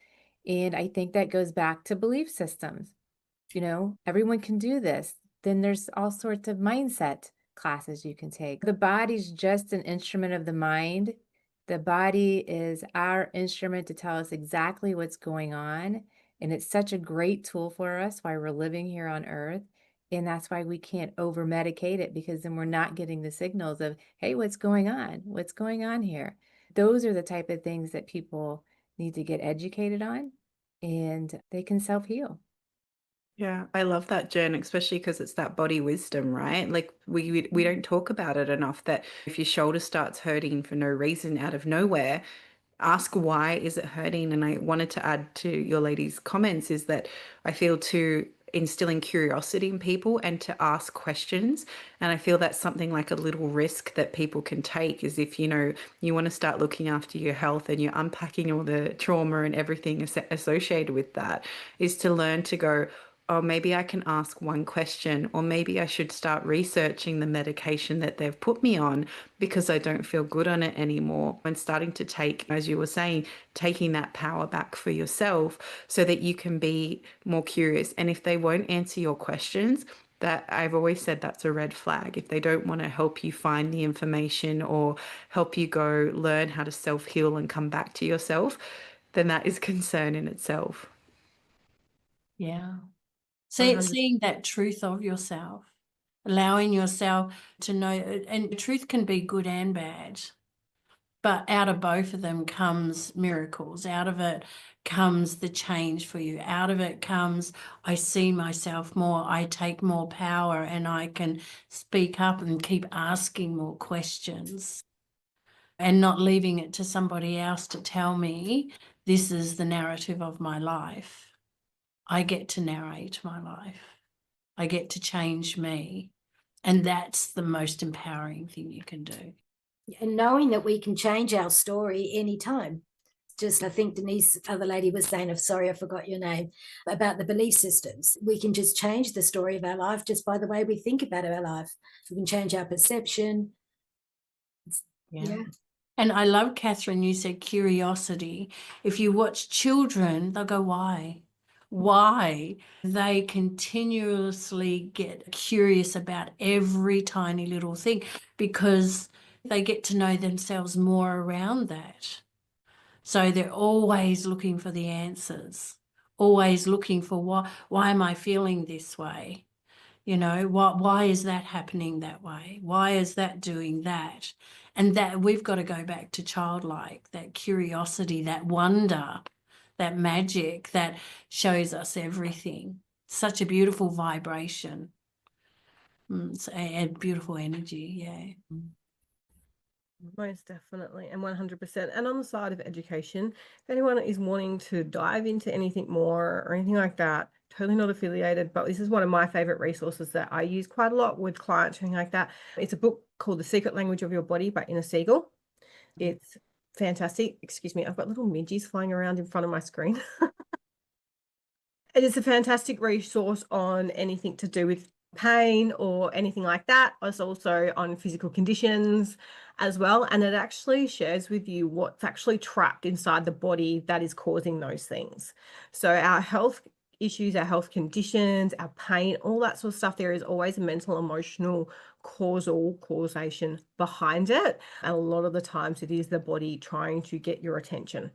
And I think that goes back to belief systems. Everyone can do this. Then there's all sorts of mindset classes you can take. The body's just an instrument of the mind. The body is our instrument to tell us exactly what's going on. And it's such a great tool for us while we're living here on earth. And that's why we can't over medicate it, because then we're not getting the signals of, hey, what's going on? What's going on here? Those are the type of things that people need to get educated on, and they can self-heal. Yeah, I love that, Jen, especially because it's that body wisdom, right? Like we don't talk about it enough, that if your shoulder starts hurting for no reason out of nowhere, ask why is it hurting. And I wanted to add to your lady's comments is that I feel to instilling curiosity in people and to ask questions. And I feel that's something like a little risk that people can take, is if, you want to start looking after your health and you're unpacking all the trauma and everything associated with that, is to learn to go, oh, maybe I can ask one question, or maybe I should start researching the medication that they've put me on because I don't feel good on it anymore. And starting to take, as you were saying, taking that power back for yourself so that you can be more curious. And if they won't answer your questions, that I've always said that's a red flag. If they don't want to help you find the information or help you go learn how to self-heal and come back to yourself, then that is concern in itself. Yeah. 100. Seeing that truth of yourself, allowing yourself to know, and truth can be good and bad, but out of both of them comes miracles. Out of it comes the change for you. Out of it comes, I see myself more, I take more power, and I can speak up and keep asking more questions and not leaving it to somebody else to tell me this is the narrative of my life. I get to narrate my life. I get to change me. And that's the most empowering thing you can do. And knowing that we can change our story anytime. Just, I think Denise, other lady, was saying, sorry, I forgot your name, about the belief systems. We can just change the story of our life just by the way we think about our life. We can change our perception. Yeah. And I love, Catherine, you said curiosity. If you watch children, they'll go, why? Why? They continuously get curious about every tiny little thing because they get to know themselves more around that. So they're always looking for the answers, always looking for why am I feeling this way? You know, why is that happening that way? Why is that doing that? And that we've got to go back to childlike, that curiosity, that wonder, that magic that shows us everything. Such a beautiful vibration. It's a beautiful energy, yeah. Most definitely, and 100%. And on the side of education, if anyone is wanting to dive into anything more or anything like that, totally not affiliated, but this is one of my favorite resources that I use quite a lot with clients, anything like that. It's a book called The Secret Language of Your Body by Inner Siegel. It's fantastic. Excuse me, I've got little midges flying around in front of my screen. It is a fantastic resource on anything to do with pain or anything like that. It's also on physical conditions as well. And it actually shares with you what's actually trapped inside the body that is causing those things. So our health issues, our health conditions, our pain, all that sort of stuff, there is always a mental, emotional, causation behind it. And a lot of the times it is the body trying to get your attention.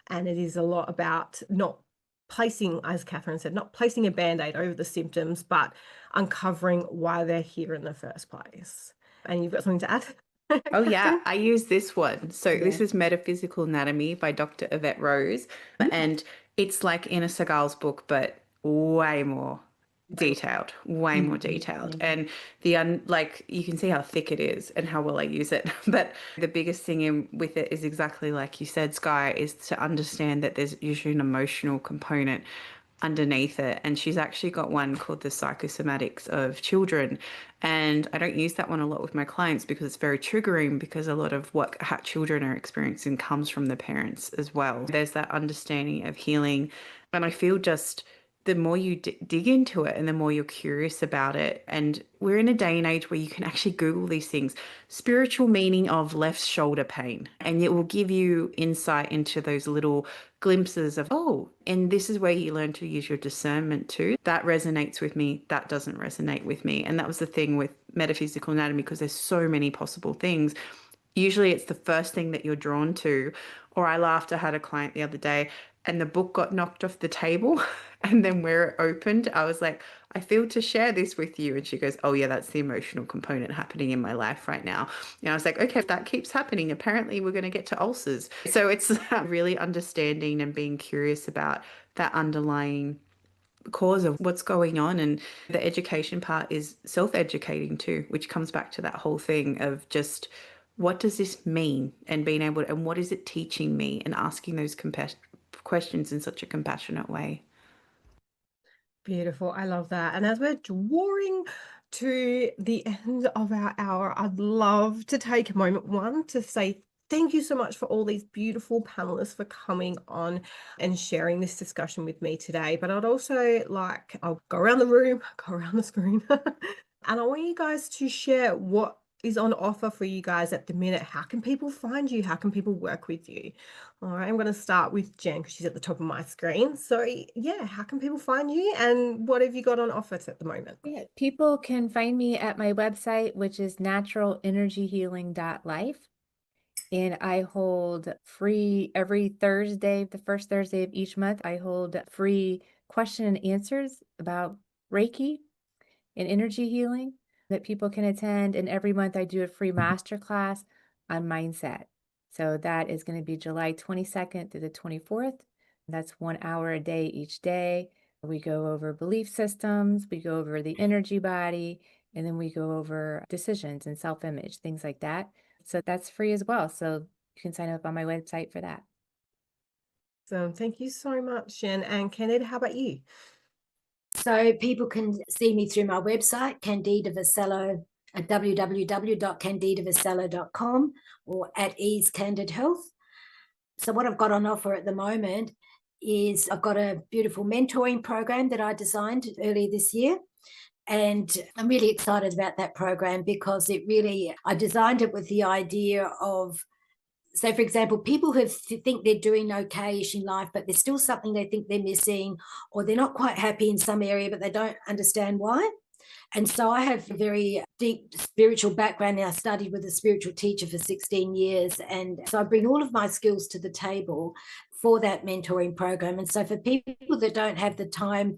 And it is a lot about not placing, as Catherine said, not placing a band-aid over the symptoms, but uncovering why they're here in the first place. And you've got something to add? Oh, yeah, I use this one. So Yeah. this is Metaphysical Anatomy by Dr. Yvette Rose. And it's like in a Segal's book, but way more detailed, way more detailed. And like you can see how thick it is and how well I use it. But the biggest thing with it is exactly like you said, Sky, is to understand that there's usually an emotional component underneath it. And she's actually got one called The Psychosomatics of Children. And I don't use that one a lot with my clients because it's very triggering, because a lot of what children are experiencing comes from the parents as well. There's that understanding of healing. And I feel just the more you dig into it and the more you're curious about it. And we're in a day and age where you can actually Google these things, spiritual meaning of left shoulder pain, and it will give you insight into those little glimpses of, oh, and this is where you learn to use your discernment too. That resonates with me. That doesn't resonate with me. And that was the thing with metaphysical anatomy, because there's so many possible things. Usually it's the first thing that you're drawn to. Or I laughed, I had a client the other day and the book got knocked off the table. And then where it opened, I was like, I feel to share this with you. And she goes, oh yeah, that's the emotional component happening in my life right now. And I was like, okay, if that keeps happening, apparently we're going to get to ulcers. So it's really understanding and being curious about that underlying cause of what's going on. And the education part is self-educating too, which comes back to that whole thing of just, what does this mean? And being able to, and what is it teaching me? And asking those questions in such a compassionate way. Beautiful. I love that. And as we're drawing to the end of our hour, I'd love to take a moment, one, to say thank you so much for all these beautiful panelists for coming on and sharing this discussion with me today. But I'd also like, I'll go around the room, go around the screen, and I want you guys to share what is on offer for you guys at the minute. How can people find you? How can people work with you? All right, I'm going to start with Jen because she's at the top of my screen. So yeah, how can people find you and what have you got on offer at the moment? Yeah, people can find me at my website, which is naturalenergyhealing.life. And I hold free every Thursday, the first Thursday of each month, I hold free question and answers about Reiki and energy healing that people can attend. And every month I do a free masterclass on mindset. So that is going to be July 22nd through the 24th. That's 1 hour a day each day. We go over belief systems, we go over the energy body, and then we go over decisions and self-image, things like that. So that's free as well. So you can sign up on my website for that. So thank you so much, Jen. And Candida, how about you? So people can see me through my website, Candida Vassallo, at www.candidavassallo.com, or at Ease Candid Health. So what I've got on offer at the moment is I've got a beautiful mentoring program that I designed earlier this year. And I'm really excited about that program because I designed it with the idea of, so for example, people who think they're doing okay-ish in life, but there's still something they think they're missing, or they're not quite happy in some area, but they don't understand why. And so I have a very deep spiritual background. I studied with a spiritual teacher for 16 years. And so I bring all of my skills to the table for that mentoring program. And so for people that don't have the time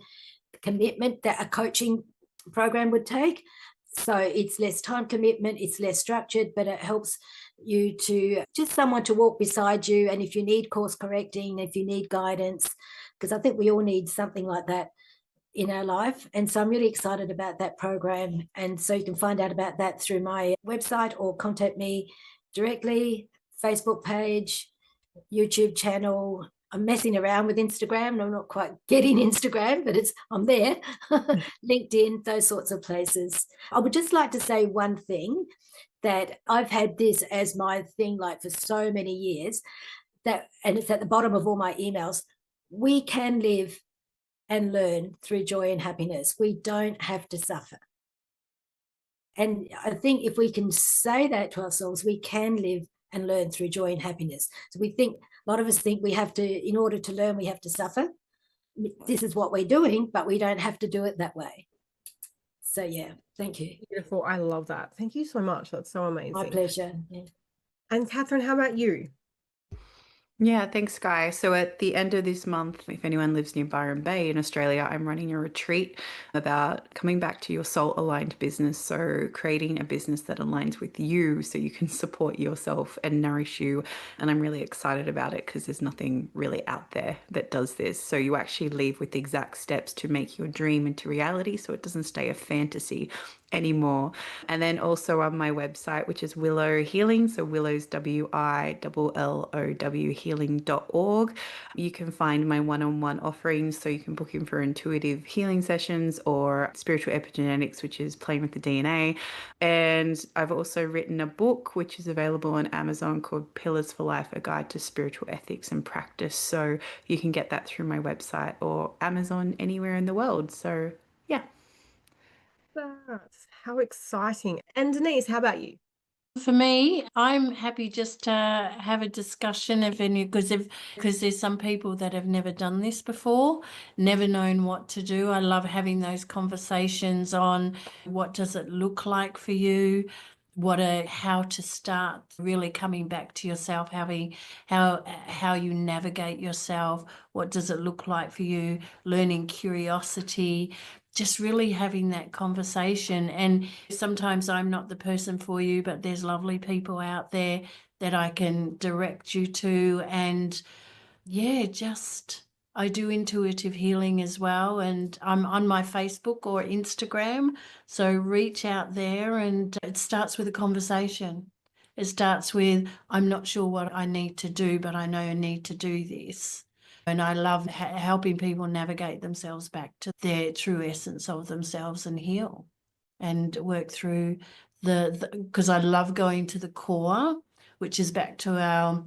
commitment that a coaching program would take, so it's less time commitment, it's less structured, but it helps you to just someone to walk beside you. And if you need course correcting, if you need guidance, because I think we all need something like that in our life. And so I'm really excited about that program. And so you can find out about that through my website or contact me directly, Facebook page, YouTube channel. I'm messing around with Instagram. I'm not quite getting Instagram, but I'm there. LinkedIn, those sorts of places. I would just like to say one thing, that I've had this as my thing like for so many years, and it's at the bottom of all my emails. We can live and learn through joy and happiness. We don't have to suffer. And I think if we can say that to ourselves, we can live and learn through joy and happiness. So a lot of us think we have to, in order to learn, we have to suffer. This is what we're doing, but we don't have to do it that way. So yeah, thank you. Beautiful. I love that. Thank you so much. That's so amazing. My pleasure. Yeah. And Catherine, how about you? Yeah, thanks, Guy. So at the end of this month, if anyone lives near Byron Bay in Australia, I'm running a retreat about coming back to your soul-aligned business. So creating a business that aligns with you so you can support yourself and nourish you. And I'm really excited about it because there's nothing really out there that does this. So you actually leave with the exact steps to make your dream into reality so it doesn't stay a fantasy anymore. And then also on my website, which is Willow Healing, so Willow's WILLOW healing.org, you can find my one-on-one offerings. So you can book in for intuitive healing sessions or spiritual epigenetics, which is playing with the DNA. And I've also written a book which is available on Amazon called Pillars for Life, a guide to spiritual ethics and practice. So you can get that through my website or Amazon anywhere in the world. So yeah. That's how exciting. And Denise, how about you? For me, I'm happy just to have a discussion because there's some people that have never done this before, never known what to do. I love having those conversations on what does it look like for you, how to start really coming back to yourself, how you navigate yourself, what does it look like for you, learning curiosity, just really having that conversation. And sometimes I'm not the person for you, but there's lovely people out there that I can direct you to. And yeah, I do intuitive healing as well. And I'm on my Facebook or Instagram. So reach out there, and it starts with a conversation. It starts with, I'm not sure what I need to do, but I know I need to do this. And I love helping people navigate themselves back to their true essence of themselves and heal and work through because I love going to the core which is back to our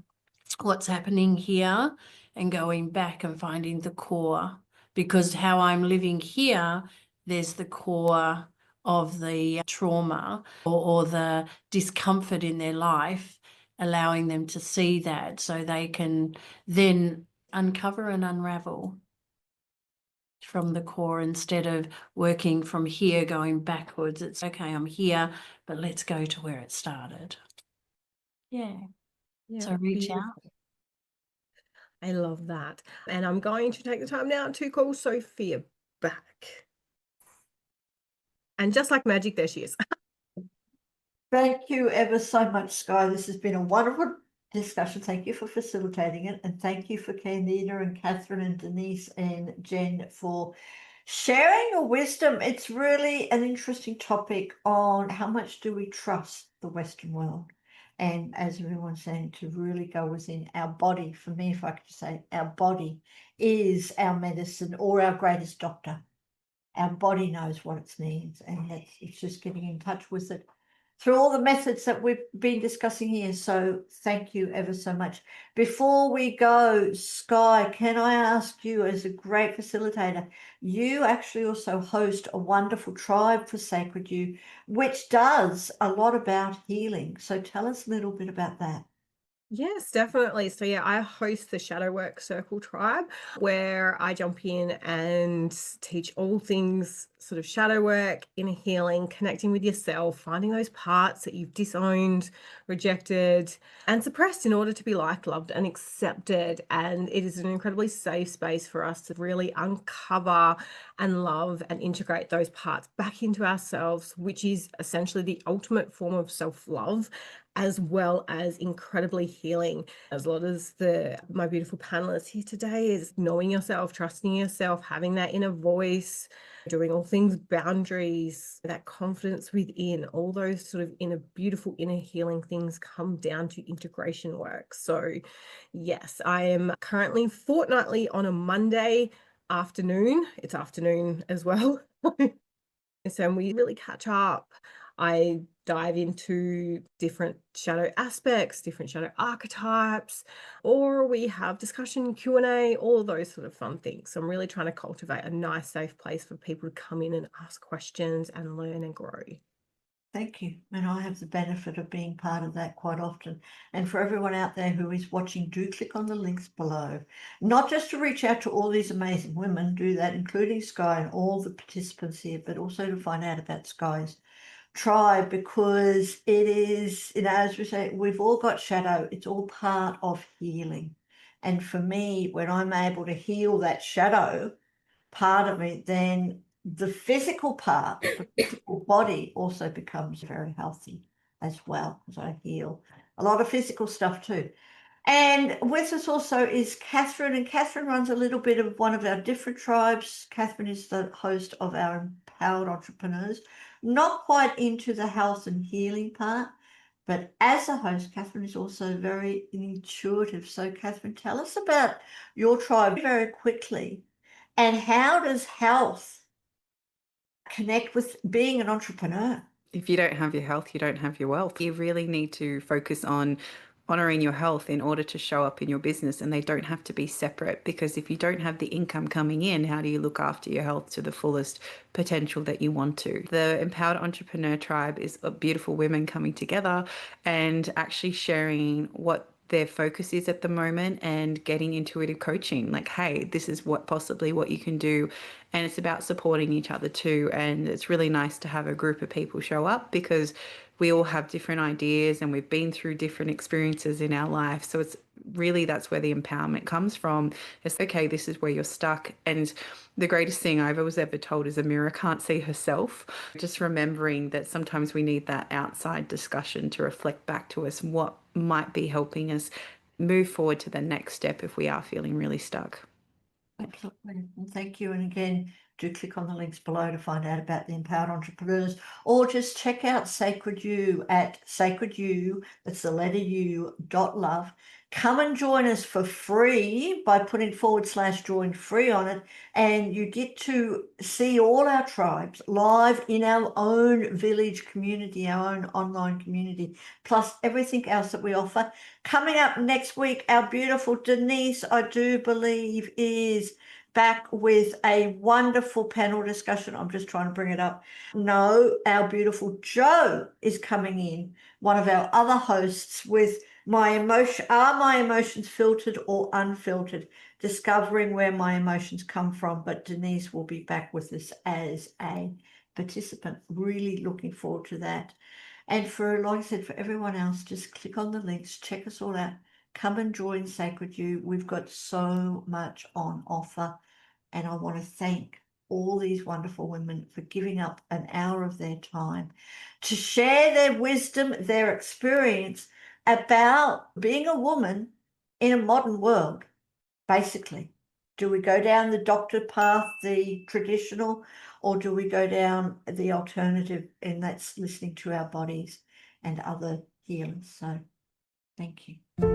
what's happening here and going back and finding the core, because how I'm living here, there's the core of the trauma or the discomfort in their life, allowing them to see that so they can then uncover and unravel from the core instead of working from here going backwards. It's okay, I'm here, but let's go to where it started. Yeah. So reach out. I love that. And I'm going to take the time now to call Sophia back. And just like magic, there she is. Thank you ever so much, Sky. This has been a wonderful discussion. Thank you for facilitating it. And thank you for Candida and Catherine and Denise and Jen for sharing your wisdom. It's really an interesting topic on how much do we trust the Western world. And as everyone's saying, to really go within our body. For me, if I could say, our body is our medicine or our greatest doctor. Our body knows what it needs, and it's just getting in touch with it through all the methods that we've been discussing here. So thank you ever so much. Before we go, Sky, can I ask you, as a great facilitator, you actually also host a wonderful tribe for Sacred You, which does a lot about healing. So tell us a little bit about that. Yes, definitely. So yeah, I host the Shadow Work Circle Tribe, where I jump in and teach all things sort of shadow work, inner healing, connecting with yourself, finding those parts that you've disowned, rejected, and suppressed in order to be liked, loved, and accepted. And it is an incredibly safe space for us to really uncover and love and integrate those parts back into ourselves, which is essentially the ultimate form of self-love, as well as incredibly healing. As a lot as my beautiful panelists here today is knowing yourself, trusting yourself, having that inner voice, doing all things boundaries, that confidence within, all those sort of beautiful inner healing things come down to integration work. So yes, I am currently fortnightly on a Monday afternoon. It's afternoon as well. So we really catch up. I dive into different shadow aspects, different shadow archetypes, or we have discussion, Q&A, all those sort of fun things. So I'm really trying to cultivate a nice, safe place for people to come in and ask questions and learn and grow. Thank you. And I have the benefit of being part of that quite often. And for everyone out there who is watching, do click on the links below. Not just to reach out to all these amazing women, do that, including Sky and all the participants here, but also to find out about Sky's tribe, because it is, as we say, we've all got shadow. It's all part of healing. And for me, when I'm able to heal that shadow part of me, then the physical part, the physical body also becomes very healthy as well as I heal. A lot of physical stuff too. And with us also is Catherine, and Catherine runs a little bit of one of our different tribes. Catherine is the host of our Empowered Entrepreneurs, not quite into the health and healing part, but as a host, Catherine is also very intuitive. So Catherine, tell us about your tribe very quickly. And how does health connect with being an entrepreneur? If you don't have your health, you don't have your wealth. You really need to focus on honoring your health in order to show up in your business, and they don't have to be separate, because if you don't have the income coming in, how do you look after your health to the fullest potential that you want to? The Empowered Entrepreneur Tribe is beautiful women coming together and actually sharing what their focus is at the moment and getting intuitive coaching, like, hey, this is possibly what you can do. And it's about supporting each other too. And it's really nice to have a group of people show up, because we all have different ideas and we've been through different experiences in our life. So it's really, that's where the empowerment comes from. It's okay, this is where you're stuck. And the greatest thing I've ever told is a mirror can't see herself. Just remembering that sometimes we need that outside discussion to reflect back to us what might be helping us move forward to the next step if we are feeling really stuck. Absolutely. Thank you. And again, do click on the links below to find out about the Empowered Entrepreneurs, or just check out Sacred You at Sacred You, that's the letter U, .love. Come and join us for free by putting /join free on it, and you get to see all our tribes live in our own village community, our own online community, plus everything else that we offer. Coming up next week, our beautiful Denise, I do believe, is back with a wonderful panel discussion. I'm just trying to bring it up. No, our beautiful Jo is coming in, one of our other hosts, with are my emotions filtered or unfiltered? Discovering where my emotions come from. But Denise will be back with us as a participant. Really looking forward to that. And for, like I said, for everyone else, just click on the links, check us all out. Come and join Sacred You. We've got so much on offer. And I want to thank all these wonderful women for giving up an hour of their time to share their wisdom, their experience about being a woman in a modern world, basically. Do we go down the doctor path, the traditional, or do we go down the alternative, and that's listening to our bodies and other healers? So thank you.